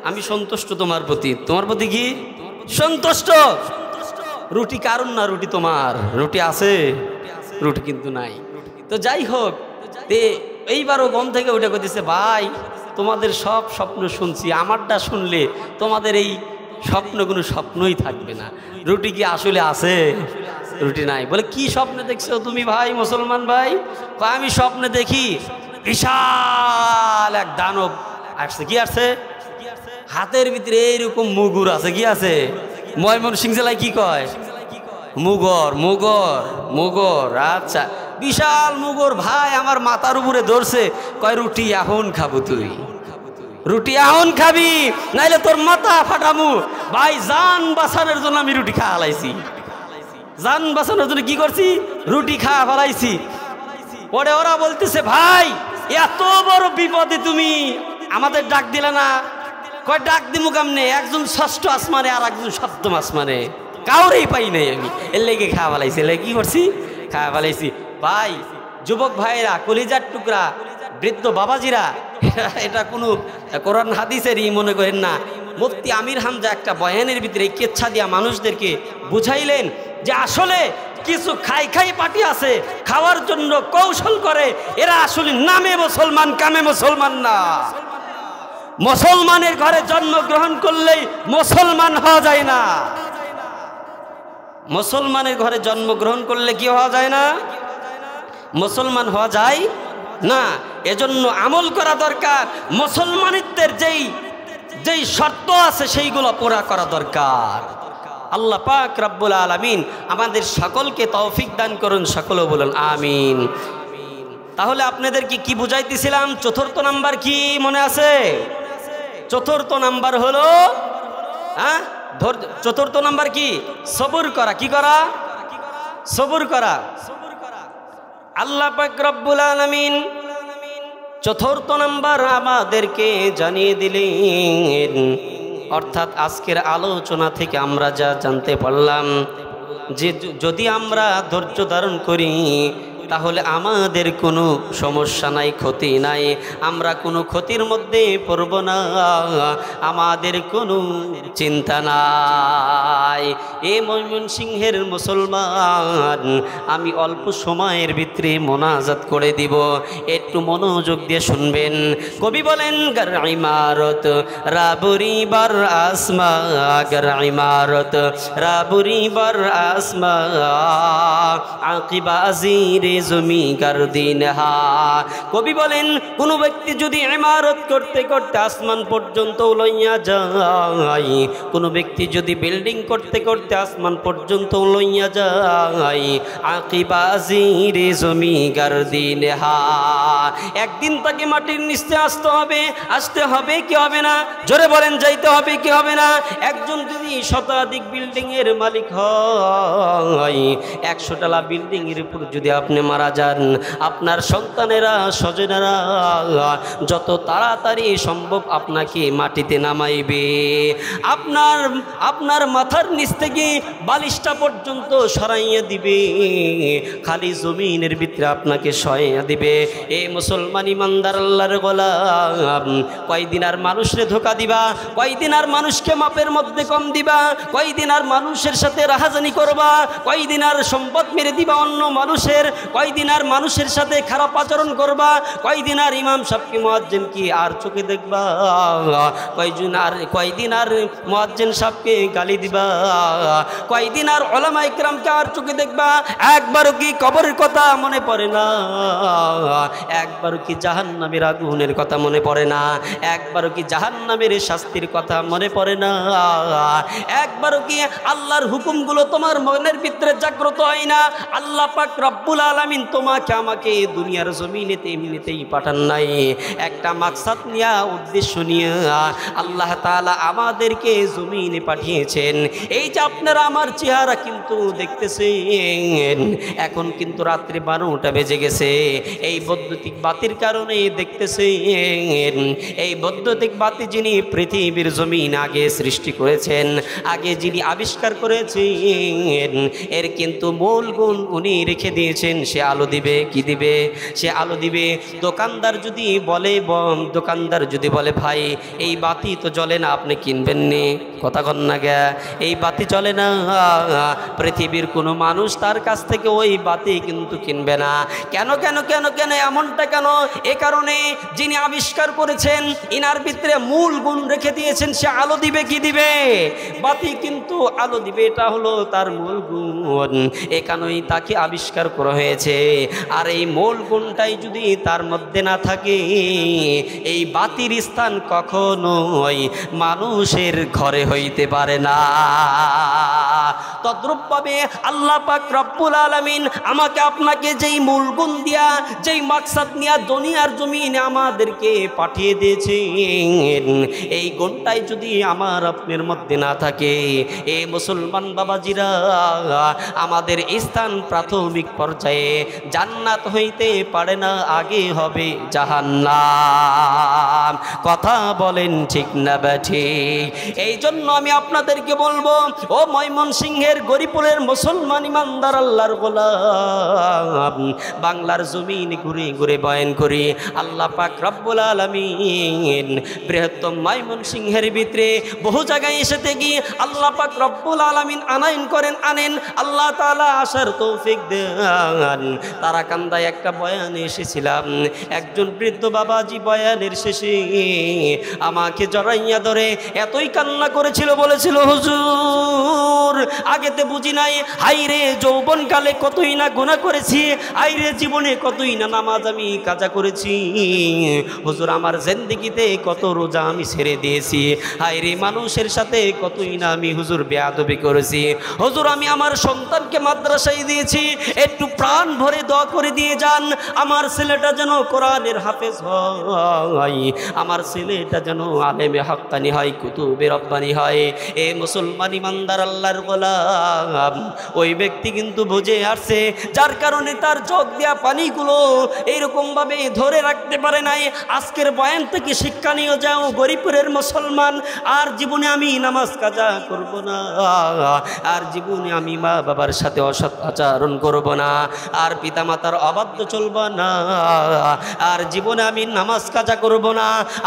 আমি সন্তুষ্ট তোমার প্রতি। তোমার প্রতি কি সন্তুষ্ট? রুটি কারণ না, রুটি তোমার। রুটি আছে, রুটি কিন্তু নাই। তো যাই হোক, এইবারও গম থেকে উঠে করতেছে ভাই তোমাদের সব স্বপ্ন শুনছি, আমারটা শুনলে তোমাদের এই স্বপ্ন কোনো স্বপ্নই থাকবে না। রুটি কি আসলে আছে? রুটি নাই। বলে কি স্বপ্নে দেখছো তুমি ভাই মুসলমান ভাই? আমি স্বপ্নে দেখি বিশাল এক দানব আসছে। কি আসছে? হাতের ভিতরে এইরকম মুগুর আছে। কি আছে? ময়মনসিংহ জেলায় কি কয়? মুগর। মুগর, মুগর। আচ্ছা, বিশাল মুগর ভাই আমার মাথার উপরে ধরছে, কয় রুটি এখন খাবো, তুই রুটি এখন খাবি নাইলে তোর মাথা ফাটামু। ভাই জান বাঁচানোর জন্য আমি রুটি খাওয়া ফেলাইছি। জান বাঁচানোর জন্য কি করছি? রুটি খাওয়া ফেলাইছি। পরে ওরা বলতেছে ভাই এত বড় বিপদে তুমি আমাদের ডাক দিলে না। কয় ডাক দিমু কেমনে? একজন ষষ্ঠ আসমানে আর একজন সপ্তম আসমানে, কাউরেই পাই নাই আমি, এর লেগে খাওয়া ফেলাইছি। এর লেগে কি করছি? খাওয়া ফেলাইছি। ভাই যুবক ভাইরা, কলিজার টুকরা, বৃদ্ধ বাবাজিরা, এটা কোনো কোরআন হাদিসেরই মনে করেন না। মুফতি আমির হামজা একটা বয়ানের ভিতরে কেচ্ছা দিয়া মানুষদেরকে বুঝাইলেন যে আসলে কিছু খাই পার্টি আছে, খাওয়ার জন্য কৌশল করে, এরা আসলে নামে মুসলমান, কামে মুসলমান না। মুসলমানের ঘরে জন্মগ্রহণ করলেই মুসলমান হওয়া যায় না। মুসলমানের ঘরে জন্মগ্রহণ করলে কি হওয়া যায় না? মুসলমান হওয়া যায় না। এজন্য আমল করা দরকার। মুসলমানিত্বের যেই শর্ত আছে সেইগুলো পুরা করা দরকার। আল্লাহ পাক রব্বুল আলামিন আমাদের সকলকে তৌফিক দান করুন। সকলে বলুন আমিন। তাহলে আপনাদেরকে কি বুঝাইতেছিলাম? চতুর্থ নাম্বার কি মনে আছে? চতুর্থ নাম্বার হলো চতুর্থ নাম্বার কি? সবুর করা। কি করা? সবুর করা। আল্লাহ পাক রব্বুল আলামিন চতুর্থ নাম্বার আমাদেরকে জানিয়ে দিলেন। অর্থাৎ আজকের আলোচনা থেকে আমরা যা জানতে পারলাম যে যদি আমরা ধৈর্য ধারণ করি তাহলে আমাদের কোনো সমস্যা নাই, ক্ষতি নাই, আমরা কোনো ক্ষতির মধ্যে পড়ব না, আমাদের কোনো চিন্তা নাই। এ ময়মনসিংহের মুসলমান, আমি অল্প সময়ের ভিতরে মোনাজাত করে দিব, একটু মনোযোগ দিয়ে শুনবেন। কবি বলেন গর ইমারত রাবুরি বার আসমা, গর ইমারত রাবুরি বার আসমা, আকিবা জিরে জমি কার দিন হা। কবি বলেন কোন ব্যক্তি যদি ইমারত করতে করতে আসমান পর্যন্ত লইয়া যায়, কোন ব্যক্তি যদি বিল্ডিং করতে করতে আসমান পর্যন্ত লইয়া যায়, আকিবাজির জমি কার দিন হা। একদিন তাকে মাটির নিচে আসতে হবে কি হবে না? জোরে বলেন, যাইতে হবে কি হবে না? একজন যদি শতাধিক বিল্ডিং এর মালিক হয়, 100 তলা বিল্ডিং এর উপর যদি আপনি মারা যান, আপনার সন্তানেরা স্বজনেরা যত তাড়াতাড়ি সম্ভব আপনাকে মাটিতে নামাইবে। আপনার মাথার নিচ থেকে বালিশটা পর্যন্ত সরাইয়া দিবে, খালি জমিনের ভিতরে আপনাকে সরাইয়া দিবে। এ মুসলমান ইমানদার আল্লাহর গোলাম, কয়দিন আর মানুষরে ধোকা দিবা? কয়দিন আর মানুষকে মাপের মধ্যে কম দিবা? কয়দিন আর মানুষের সাথে রাহাজানি করবা? কয়দিন আর সম্পদ মেরে দিবা অন্য মানুষের? কয়দিন আর মানুষের সাথে খারাপ আচরণ করবা? কয়দিন আর ইমাম সাহেবকে মুয়াজ্জিন কি আর চোখে দেখবা? কয়দিন আর মুয়াজ্জিন সাহেবকে গালি দিবা? কয়দিন আর উলামা ইকরামকে আর চোখে দেখবা? একবারও কি কবরের কথা মনে পড়ে না? একবারও কি জাহান্নামের আগুনের কথা মনে পড়ে না? একবারও কি জাহান্নামের শাস্তির কথা মনে পড়ে না? একবারও কি আল্লাহর হুকুমগুলো তোমার মনের ভিতরে জাগ্রত হয় না? আল্লাহ পাক রব্বুল আলামিন তোমাকে আমাকে দুনিয়ার জমিনেতে এমনিতেই পাঠান নাই, একটা মাকসাদ নিয়ে, উদ্দেশ্য নিয়ে আল্লাহ তাআলা আমাদেরকে জমিনে পাঠিয়েছেন। এই যে আপনারা আমার চেহারা কিন্তু দেখতেছেন, এখন কিন্তু রাত্রি 12টা বেজে গেছে। এই বৈদ্যুতিক বাতির কারণে দেখতেছেন, এই বৈদ্যুতিক বাতি যিনি পৃথিবীর জমিন আগে সৃষ্টি করেছেন, আগে যিনি আবিষ্কার করেছেন, এর কিন্তু মূল গুণ উনি রেখে দিয়েছেন। সে আলো দিবে, কি দিবে? সে আলো দিবে। দোকানদার যদি বলে ভাই এই বাতি তো জ্বলে না, আপনি কিনবেন নি? কথা কন না গে, এই বাতি চলে না। পৃথিবীর কোনো মানুষ তার কাছ থেকে ওই বাতি কিন্তু কিনবে না। কেন কেন কেন কেন এমনটা কেন? এ কারণে যিনি আবিষ্কার করেছেন ইনার ভিতরে মূল গুণ রেখে দিয়েছেন। সে আলো দিবে, কি দিবে? বাতি কিন্তু আলো দিবে, এটা হলো তার মূল গুণ। এ কারণেই তাকে আবিষ্কার করা হয়েছে। আর এই মূল গুণটাই যদি তার মধ্যে না থাকে, এই বাতির স্থান কখনোই মানুষের ঘরে হইতে পারে না। তদ্রূপভাবে আল্লাহ পাক রব্বুল আলামিন আমাকে আপনাকে যেই মূল গুণ দিয়া, যেই মাকসাদ নিয়া দুনিয়ার জমিনে আমাদেরকে পাঠিয়ে দিয়েছেন, এই গুণটাই যদি আমার আপনার মধ্যে না থাকে, এ মুসলমান বাবাজিরা, আমাদের স্থান প্রাথমিক পর্যায়ে জান্নাত হইতে পারে না, আগে হবে জাহান্নাম। কথা বলেন ঠিক না ঠিক? এই জন্য আমি আপনাদেরকে বলবো, ও ময়মনসিংহের গরিপুরের মুসলমান ইমানদার আল্লাহর গোলাম, বাংলার জমিন ঘুরে ঘুরে বয়ান করি আল্লাহ পাক রব্বুল আলামিন বৃহত্তম ময়মনসিংহের ভিতরে বহু জায়গায় এসে থেকে আল্লাহ পাক রব্বুল আলামিন আনেন আল্লাহ তাআলা আসার তৌফিক দেন। তারাকান্দায় একটা বয়ানে এসেছিলাম, একজন বৃদ্ধ বাবাজি বয়ানের শেষে আমাকে জড়াইয়া ধরে এতই কান্না করেছিল, বলেছিল হুজুর আগেতে বুঝি নাই, হাইরে যৌবনকালে কতই না গুনাহ করেছি, হাইরে জীবনে কতই না নামাজ আমি কাজা করেছি, হুজুর আমার জিন্দেগিতে কত রোজা আমি ছেড়ে দিয়েছি, হাইরে মানুষের সাথে কতই না আমি হুজুর বেয়াদবি করেছি, হুজুর আমি আমার সন্তানকে মাদ্রাসায় দিয়েছি, একটু প্রাণ ভরে দোয়া করে দিয়ে যান আমার ছেলেটা যেন কোরআনের হাফেজ হয়, আমার ছেলেটা যেন আলেমে হাক্কানি হয়, কুতুবে রব্বানি হয়। এ মুসলমান ইমানদার আল্লাহর গোলাম, ওই ব্যক্তি কিন্তু বুঝে আসছে, যার কারণে তার চোখ দেয়া পানিগুলো এইরকম ভাবে ধরে রাখতে পারে নাই। আজকের বয়ান থেকে শিক্ষা নিয়ে যাও গরিপুরের মুসলমান, আর জীবনে আমি নামাজ কাজা করব না, আর জীবনে আমি মা বাবার সাথে অসৎ আচরণ করব না, আর পিতামাতার অবাধ্য চলব না, আর জীবনে আমি নামাজ কাজা করব না,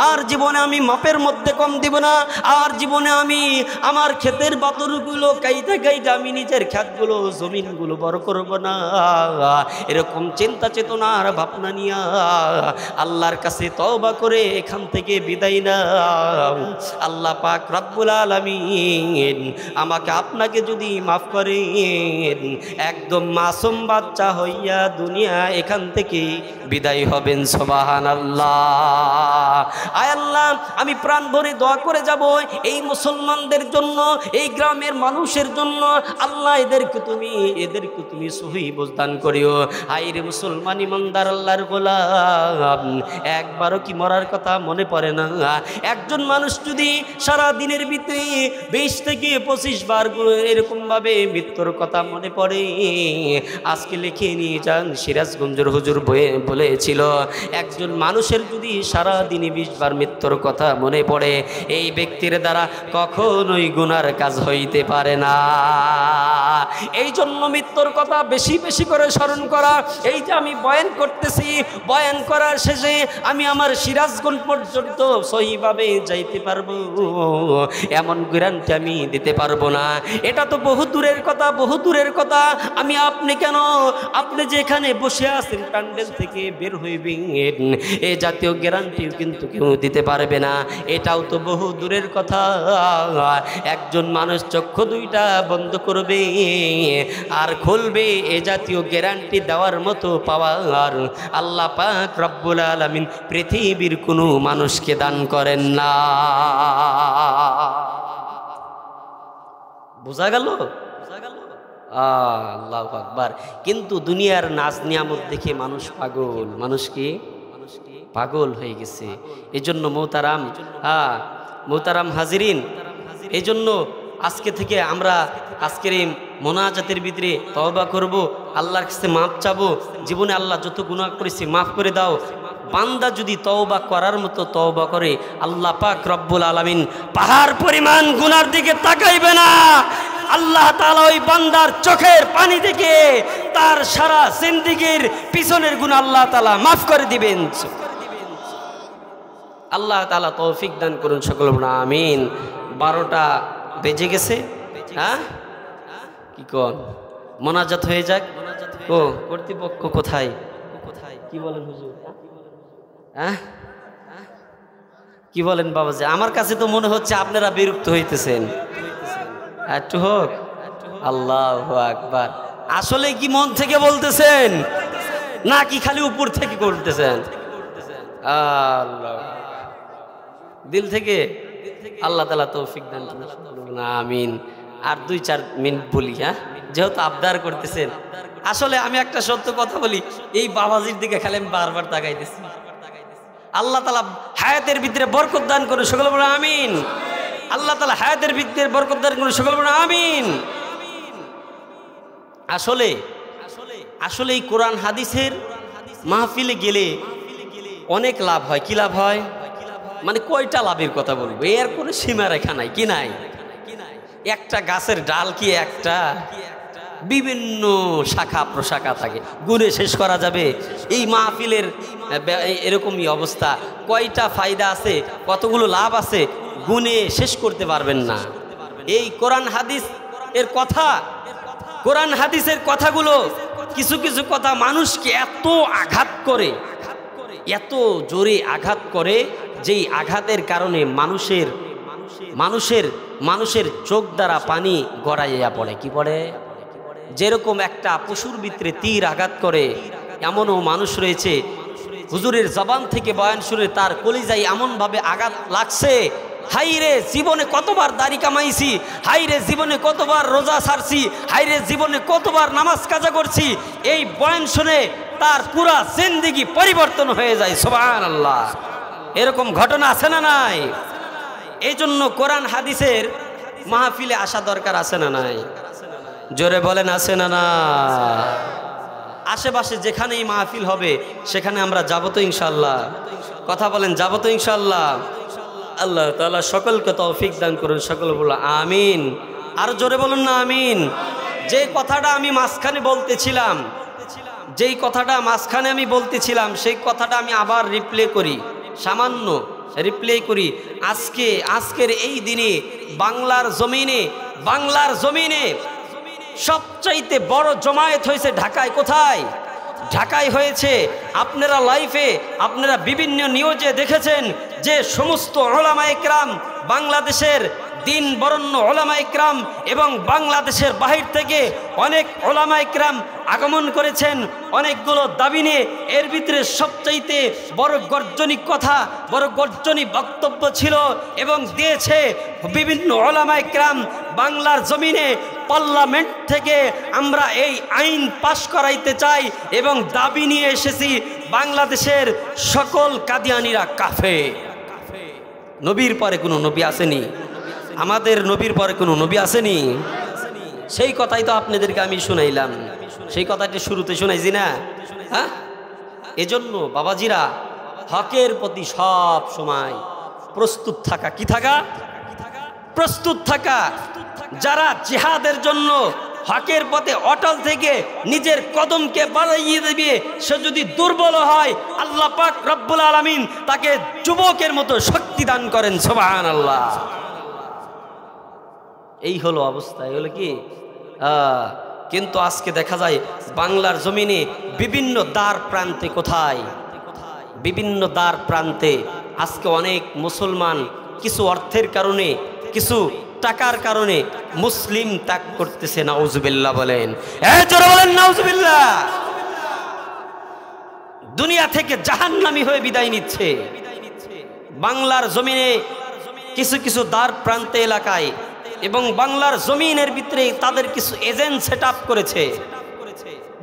আর জীবনে আমি মাপের মধ্যে কম দিব না, আর জীবনে আমি আমার ক্ষেতের বাতরগুলো কাইতে গাইটা আমি নিজের ক্ষেতগুলো জমিনগুলো বড় করব না, এরকম চিন্তা চেতনা আর ভাবনা নিয়া আল্লাহর কাছে তওবা করে এখান থেকে বিদায় নাও। আল্লাহ পাক রব্বুল আলামিন আমাকে আপনাকে যদি মাফ করেন, একদম মাসুম বাচ্চা হইয়া দুনিয়া এখান থেকে বিদায় হবেন। সুবহানাল্লাহ। আয় আল্লাহ, আমি প্রাণ ভরে দোয়া করে যাব এই মুসলমানদের জন্য, এই গ্রামের মানুষের জন্য। আল্লাহ এদেরকে তুমি সহি বুঝদান করিও। হায়রে মুসলমান ইমানদার আল্লাহর গোলাম, একবারও কি মরার কথা মনে পড়ে না? একজন মানুষ যদি সারা দিনের ভিতরে 20 থেকে 25 বার এরকমভাবে মৃত্যুর কথা মনে পড়ে, আজকে লিখে নিয়ে যান। সিরাজগঞ্জের হুজুর বলেছিল, একজন মানুষের যদি সারা দিনে 20 বার মৃত্যুর কথা মনে পড়ে, এই ব্যক্তির দ্বারা কখনোই গুনার কাজ হইতে পারে না। এই জন্য মৃত্যুর কথা বেশি বেশি করে স্মরণ করা। এই যে আমি বয়ান করতেছি, বয়ান করার শেষে আমি আমার সিরাজগঞ্জ পর্যন্ত সহিভাবে যাইতে পারবো এমন গ্যারান্টি আমি দিতে পারবো না। এটা তো বহু দূরের কথা, বহু দূরের কথা। আমি আপনি কেন, আপনি যেখানে বসে আছেন প্যান্ডেল থেকে বের হইবেন, এই জাতীয় গ্যারান্টিও কিন্তু কেউ দিতে পারবে না। এটাও তো বহু দূরের কথা। একজন মানুষ চক্ষু দুইটা বন্ধ করবে আর খুলবে, এ জাতীয় গ্যারান্টি দেওয়ার মতো পাওয়ার আল্লাহ পাক রব্বুল আলামিন পৃথিবীর কোনো মানুষকে দান করেন না। বোঝা গেল? আল্লাহু আকবার। কিন্তু দুনিয়ার নাজ নিয়ামত দেখে মানুষ পাগল, মানুষ কি পাগল হয়ে গেছে। এই জন্য মোহতারাম হাজিরিন, এই জন্য আজকে থেকে আমরা আজকের এই মোনাজাতের ভিতরে তওবা করব, আল্লাহর কাছে মাফ চাবো। জীবনে আল্লাহ যত গুনাহ করেছি মাফ করে দাও। বান্দা যদি তওবা করার মতো তওবা করে, আল্লাহ পাক রব্বুল আলামিন পাহাড় পরিমাণ গুনার দিকে তাকাইবে না। আল্লাহ তাআলা ওই বান্দার চোখের পানি থেকে তার সারা জিন্দেগীর পিছনের গুনাহ আল্লাহ তাআলা মাফ করে দিবেন। আল্লাহ তাআলা তৌফিক দান করুন সকল, আমিন। 12টা বেজে গেছে। হ্যাঁ, কি কোন মোনাজাত হয়ে যাক। ও কর্তৃপক্ষ কোথায়? কি বলেন হুজুর? হ্যাঁ, কি বলেন বাবাজি? আমার কাছে তো মনে হচ্ছে আপনারা বিরক্ত হইতেছেন। একটু হোক। আল্লাহু আকবার। আসলে কি মন থেকে বলতেছেন নাকি খালি উপর থেকে করতেছেন? আল্লাহ, দিল থেকে। আল্লাহ তাআলা তৌফিক দান করুন, আমিন। আর 2-4 মিনিট বলি, হ্যাঁ, যেহেতু আবদার করতেছেন। আসলে আমি একটা সত্য কথা বলি, এই বাবাজির দিকে খালি আমি বারবার তাকাইতেছি। আল্লাহ তাআলা হায়াতের ভিতরে বরকত দান করুন সকলে বলুন আমিন। আল্লাহ তাআলা হায়াতের ভিতরে বরকত দান করুন সকলে বলুন আমিন। আসলে এই কোরআন হাদিসের মাহফিলে গেলে অনেক লাভ হয়। কি লাভ হয়? মানে কয়টা লাভের কথা বলবো, এর কোনো সীমা রেখা নাই। কি নাই? একটা গাছের ডাল কি একটা, বিভিন্ন শাখা প্রশাখা থাকে, গুণে শেষ করা যাবে। এই মাহফিলের এরকমই অবস্থা। কয়টা ফায়দা আছে, কতগুলো লাভ আছে, গুণে শেষ করতে পারবেন না। এই কোরআন হাদিস এর কথা, কোরআন হাদিসের কথাগুলো, কিছু কিছু কথা মানুষকে এত আঘাত করে, এত জোরে আঘাত করে, যেই আঘাতের কারণে মানুষের চোখ দ্বারা পানি গড়াইয়া পড়ে। কি পড়ে? যেরকম একটা পশুর ভিতরে তীর আঘাত করে, এমনও মানুষ রয়েছে হুজুরের জবান থেকে বয়ান শুনে তার কলিজায় এমনভাবে আঘাত লাগছে, হাইরে জীবনে কতবার দাড়ি কামাইছি, হাইরে জীবনে কতবার রোজা ছাড়ছি, হাইরে জীবনে কতবার নামাজ কাজা করছি, এই বয়ান শুনে তার পুরা জিন্দেগি পরিবর্তন হয়ে যায়। সুবহানাল্লাহ। এরকম ঘটনা আছে না নাই? এই জন্য কোরআন হাদিসের মাহফিলে আসা দরকার আছে না নাই? জোরে বলেন আছে না না? আশেপাশে যেখানেই মাহফিল হবে সেখানে আমরা যাব তো ইনশাআল্লাহ? কথা বলেন, যাব তো ইনশাআল্লাহ? আল্লাহ তাআলা সকলকে তৌফিক দান করুন, সকল বলো আমিন। আর জোরে বলুন না আমিন। যে কথাটা আমি মাঝখানে বলতেছিলাম, সেই কথাটা আমি আবার রিপ্লে করি, সামান্য রিপ্লে করি। আজকের এই দিনে বাংলার জমিনে সবচাইতে বড় জমায়েত হয়েছে ঢাকায়। কোথায়? ঢাকায় হয়েছে। আপনারা লাইফে আপনারা বিভিন্ন নিউজে দেখেছেন যে সমস্ত উলামায়ে কেরাম, বাংলাদেশের দিন বরণ্য উলামায়ে কেরাম এবং বাংলাদেশের বাহির থেকে অনেক উলামায়ে কেরাম আগমন করেছেন অনেকগুলো দাবি নিয়ে। এর ভিতরে সবচাইতে বড় গর্জনিক কথা, বড় গর্জনিক বক্তব্য ছিল এবং দিয়েছে বিভিন্ন উলামায়ে কেরাম। বাংলার জমিনে পার্লামেন্ট থেকে আমরা এই আইন পাশ করাইতে চাই এবং দাবি নিয়ে এসেছি বাংলাদেশের সকল কাদিয়ানিরা কাফের। নবীর পরে কোনো নবী আসেনি, আমাদের নবীর পরে কোনো নবী আসেনি। সেই কথাই তো আপনাদেরকে আমি শুনাইলাম, সেই কথাটা শুরুতে শুনাইছি না? হ্যাঁ, এজন্য বাবাজিরা হকের প্রতি সব সময় প্রস্তুত থাকা। কি থাকা? প্রস্তুত থাকা। যারা জিহাদের জন্য হকের পথে অটল থেকে নিজের কদমকে বাড়াইয়ে দেবে, সে যদি দুর্বল হয় আল্লাহ পাক রব্বুল আলামিন তাকে যুবকের মতো শক্তি দান করেন। সুবহানাল্লাহ। এই হলো অবস্থা। এই হলো কি? কিন্তু আজকে দেখা যায় বাংলার জমিনে বিভিন্ন দ্বার প্রান্তে, কোথায়? বিভিন্ন দ্বার প্রান্তে আজকে অনেক মুসলমান কিছু অর্থের কারণে, কিছু টাকার কারণে মুসলিম ত্যাগ করতেছে। নাউজুবিল্লাহ বলেন, জোরে বলেন নাউজুবিল্লাহ। দুনিয়া থেকে জাহান্নামী হয়ে বিদায় নিচ্ছে। বাংলার জমিনে কিছু কিছু দ্বার প্রান্তে এলাকায় এবং বাংলার জমিনের ভিতরে তাদের কিছু এজেন্ট সেট আপ করেছে।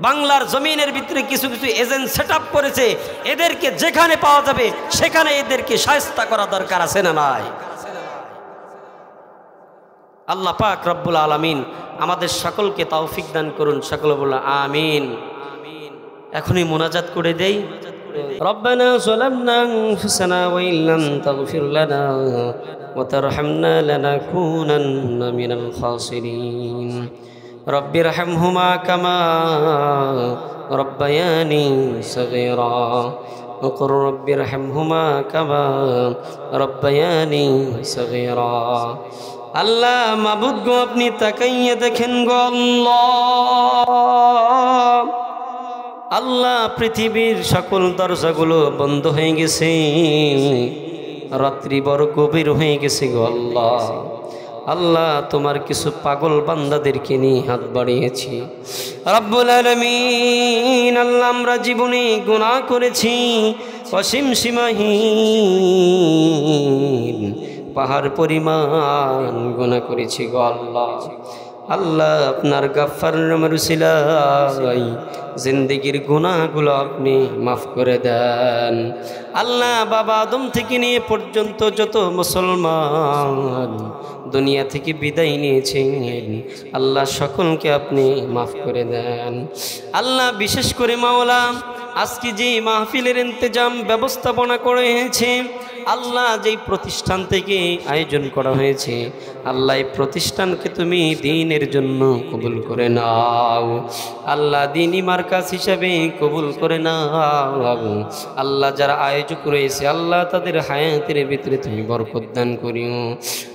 বাংলার জমিনের ভিতরে কিছু কিছু এজেন্ট সেট আপ করেছে। এদেরকে যেখানে পাওয়া যাবে সেখানে এদেরকে শায়েস্তা করা দরকার আছে না নাই? আল্লাহ পাক রব্বুল আলামিন আমাদের সকলকে তৌফিক দান করুন। সকলে বলুন আমিন। এখনই মোনাজাত করে দেই। রব্বানা যালামনা আনফুসানা ওয়া ইল্লাম তাগফির লানা ওয়া তারহামনা লানাকুনান্না মিনাল খাসিরিন। রব্বিরহামহুমা কামা রব্বায়ানি সগীরা وقل رب ارحمهما كما ربياني صغيرا। আল্লাহ মাবুদ গো, আপনি তাকাইয়ে দেখেন গো আল্লাহ। আল্লাহ পৃথিবীর সকল দরজাগুলো বন্ধ হয়ে গেছে, রাত্রি বড় গভীর হয়ে গেছে গো আল্লাহ। আল্লাহ তোমার কিছু পাগল বান্দাদেরকে নিয়ে হাত বাড়িয়েছি রব্বুল আলামিন। আল্লাহ আমরা জীবনে গুনাহ করেছি অসীম সীমাহীন, পাহাড় পরিমাণ গুনাহ করেছি গো আল্লাহ। আল্লাহ আপনার গাফফার নামের উসিলায় জিন্দেগির গুনাহগুলো আপনি মাফ করে দেন। আল্লাহ বাবা আদম থেকে নিয়ে পর্যন্ত যত মুসলমান দুনিয়া থেকে বিদায় নিয়েছেন আল্লাহ সকলকে আপনি মাফ করে দেন। আল্লাহ বিশেষ করে মাওলা আজকে যে মাহফিলের ইন্তজাম ব্যবস্থাপনা করা হয়েছে, আল্লাহ যেই প্রতিষ্ঠান থেকে আয়োজন করা হয়েছে, আল্লাহ এই প্রতিষ্ঠানকে তুমি দ্বীনের জন্য কবুল করে নাও। আল্লাহ দ্বীনি মার্কাজ হিসাবে কবুল করে নাও। আল্লাহ যারা আয়োজক রয়েছে আল্লাহ তাদের হায়াতের ভিতরে তুমি বরকত দান করিও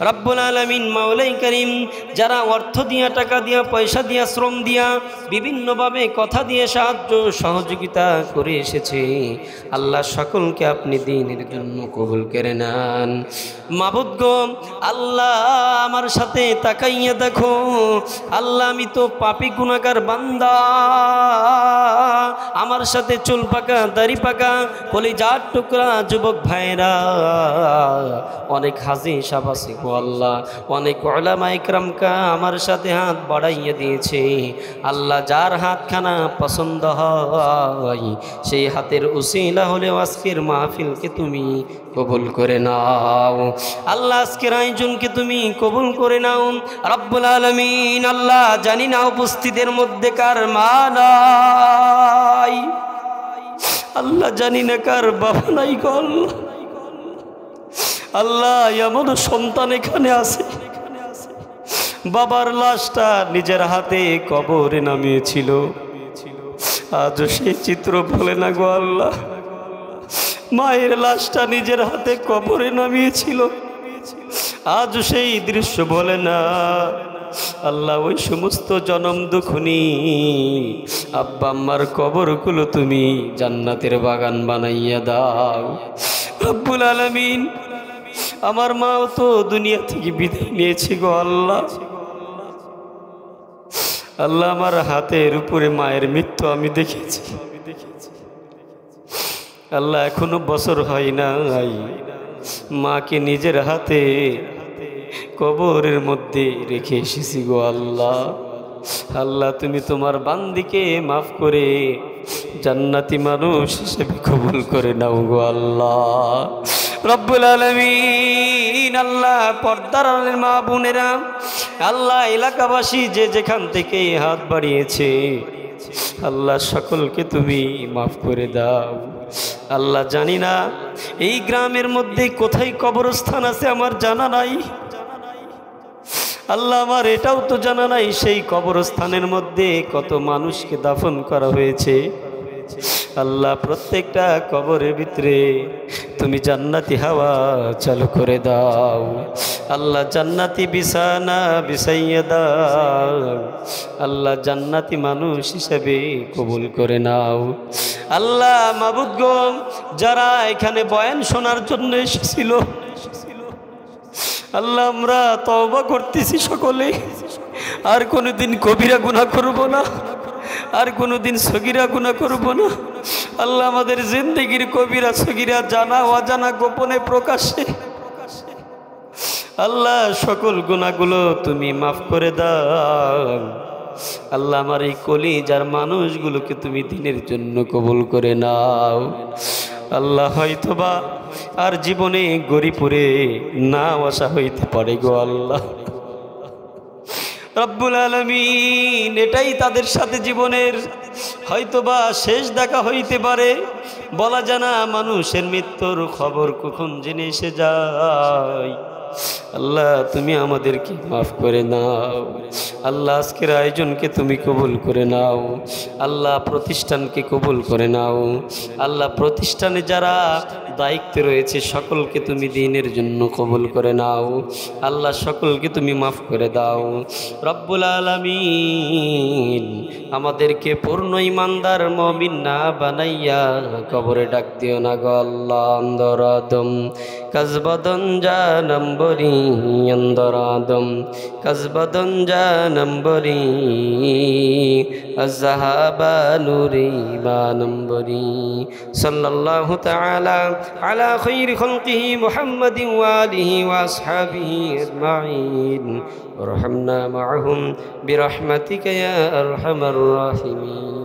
রব্বুল আলামিন। মাওলাই করিম যারা অর্থ দিয়া, টাকা দিয়া, পয়সা দিয়া, শ্রম দিয়া, বিভিন্নভাবে কথা দিয়ে সাহায্য সহযোগিতা করে এসেছে আল্লাহ সকলকে আপনি দ্বীনের জন্য কবুল করে নেন। মাবুদ গো আল্লাহ আমার সাথে তাকাইয়া দেখো আল্লাহ, আমি তো পাপী গুনাহগার বান্দা। আমার সাথে চুল পাকা, দাড়ি পাকা, কলিজার টুকরা যুবক ভাইরা অনেক হাজি সাহেব আছে গো আল্লাহ, অনেক উলামা ইকরামকা আমার সাথে হাত বাড়াইয়া দিয়েছে আল্লাহ। যার হাতখানা পছন্দ হয় সেই হাতের উসিলা হলেও আজকের মাহফিলকে তুমি কবুল করে নাও আল্লাহ। আজকের আয়োজনকে তুমি কবুল করে নাও রব্বুল আলামিন। আল্লাহ জানি না উপস্থিতের মধ্যে কার মা নাই, আল্লাহ জানি না কার বাবা নাই গো আল্লাহ। এমন সন্তান এখানে আছে বাবার লাশটা নিজের হাতে কবরে নামিয়েছিল, আজও সেই চিত্র ভোলে না গো আল্লাহ। মায়ের লাশটা নিজের হাতে কবরে নামিয়েছিল, আজও সেই দৃশ্য ভোলে না। আল্লাহ ওই সমস্ত জনম দুখুনি আব্বা আম্মার কবরগুলো তুমি জান্নাতের বাগান বানাইয়া দাও রব্বুল আলামিন। আমার মাও তো দুনিয়া থেকে বিদায় নিয়েছে গো আল্লাহ। আল্লাহ আমার হাতের উপরে মায়ের মৃত্যু আমি দেখেছি আল্লাহ, এখনো বছর হয় নাই মাকে নিজের হাতে কবরের মধ্যে রেখে এসেছি গো আল্লাহ। আল্লাহ তুমি তোমার বান্দিকে মাফ করে জান্নাতি মানুষ হিসেবে কবুল করে নাও গো আল্লাহ রব্বুল আলামিন। আল্লাহ পর্দার আড়ালের মা বোনেরা, আল্লাহ এলাকাবাসী যে যেখান থেকে হাত বাড়িয়েছে আল্লাহ সকলকে তুমি মাফ করে দাও। আল্লাহ জানি না এই গ্রামের মধ্যে কোথায় কবরস্থান আছে আমার জানা নাই আল্লাহ, আমার এটাও তো জানা নাই সেই কবরস্থানের মধ্যে কত মানুষকে দাফন করা হয়েছে। আল্লাহ প্রত্যেকটা কবরের ভিতরে তুমি জান্নাতি হাওয়া চালু করে দাও আল্লাহ, জান্নাতি বিছানা বিছাইয়া দাও আল্লাহ, জান্নাতি মানুষ হিসেবে কবুল করে নাও আল্লাহ। মাবুদ গো, যারা এখানে বয়ান শোনার জন্য এসেছিল আল্লাহ আমরা তওবা করতেছি সকলে, আর কোনোদিন কবিরা গুনাহ করব না, আর কোনোদিন সগীরা গুনাহ করব না আল্লাহ। আমাদের জিন্দেগির কবিরা সগীরা জানা অজানা গোপনে প্রকাশ্যে আল্লাহ সকল গুনাহগুলো তুমি মাফ করে দাও আল্লাহ। আমার এই কলিজার মানুষগুলোকে তুমি দিনের জন্য কবুল করে নাও আল্লাহ। হয়তোবা আর জীবনে গরিপুরে না আসা হইতে পারে গো আল্লাহ রব্বুল আলামিন। এটাই তাদের সাথে জীবনের হয়তোবা শেষ দেখা হইতে পারে, বলা জানা মানুষের মৃত্যুর খবর কখন জেনে এসে যায়। আল্লাহ তুমি আমাদেরকে মাফ করে নাও আল্লাহ। আজকের আয়োজনকে তুমি কবুল করে নাও আল্লাহ, প্রতিষ্ঠানকে কবুল করে নাও আল্লাহ। প্রতিষ্ঠানে যারা দায়িত্বে রয়েছে সকলকে তুমি দ্বীনের জন্য কবুল করে নাও আল্লাহ, সকলকে তুমি মাফ করে দাও রব্বুল আলামিন। আমাদেরকে পূর্ণ ইমানদার মুমিন না বানাইয়া কবরে ডাক দিও না গো আল্লাহ। অন্দরাদম কাজবাদন জানম্বরি অন্দরাদম কাজবাদন জানম্বরি আযহাবা নুরি বানম্বরি সাল্লাল্লাহু তাআলা আলা খায়রি খালকিহি মুহাম্মাদিন ওয়া আলিহি ওয়া আসহাবিহি আজমাইন ওয়ারহামনা মাআহুম বিরহমাতিকা ইয়া আরহামার রাহিমিন।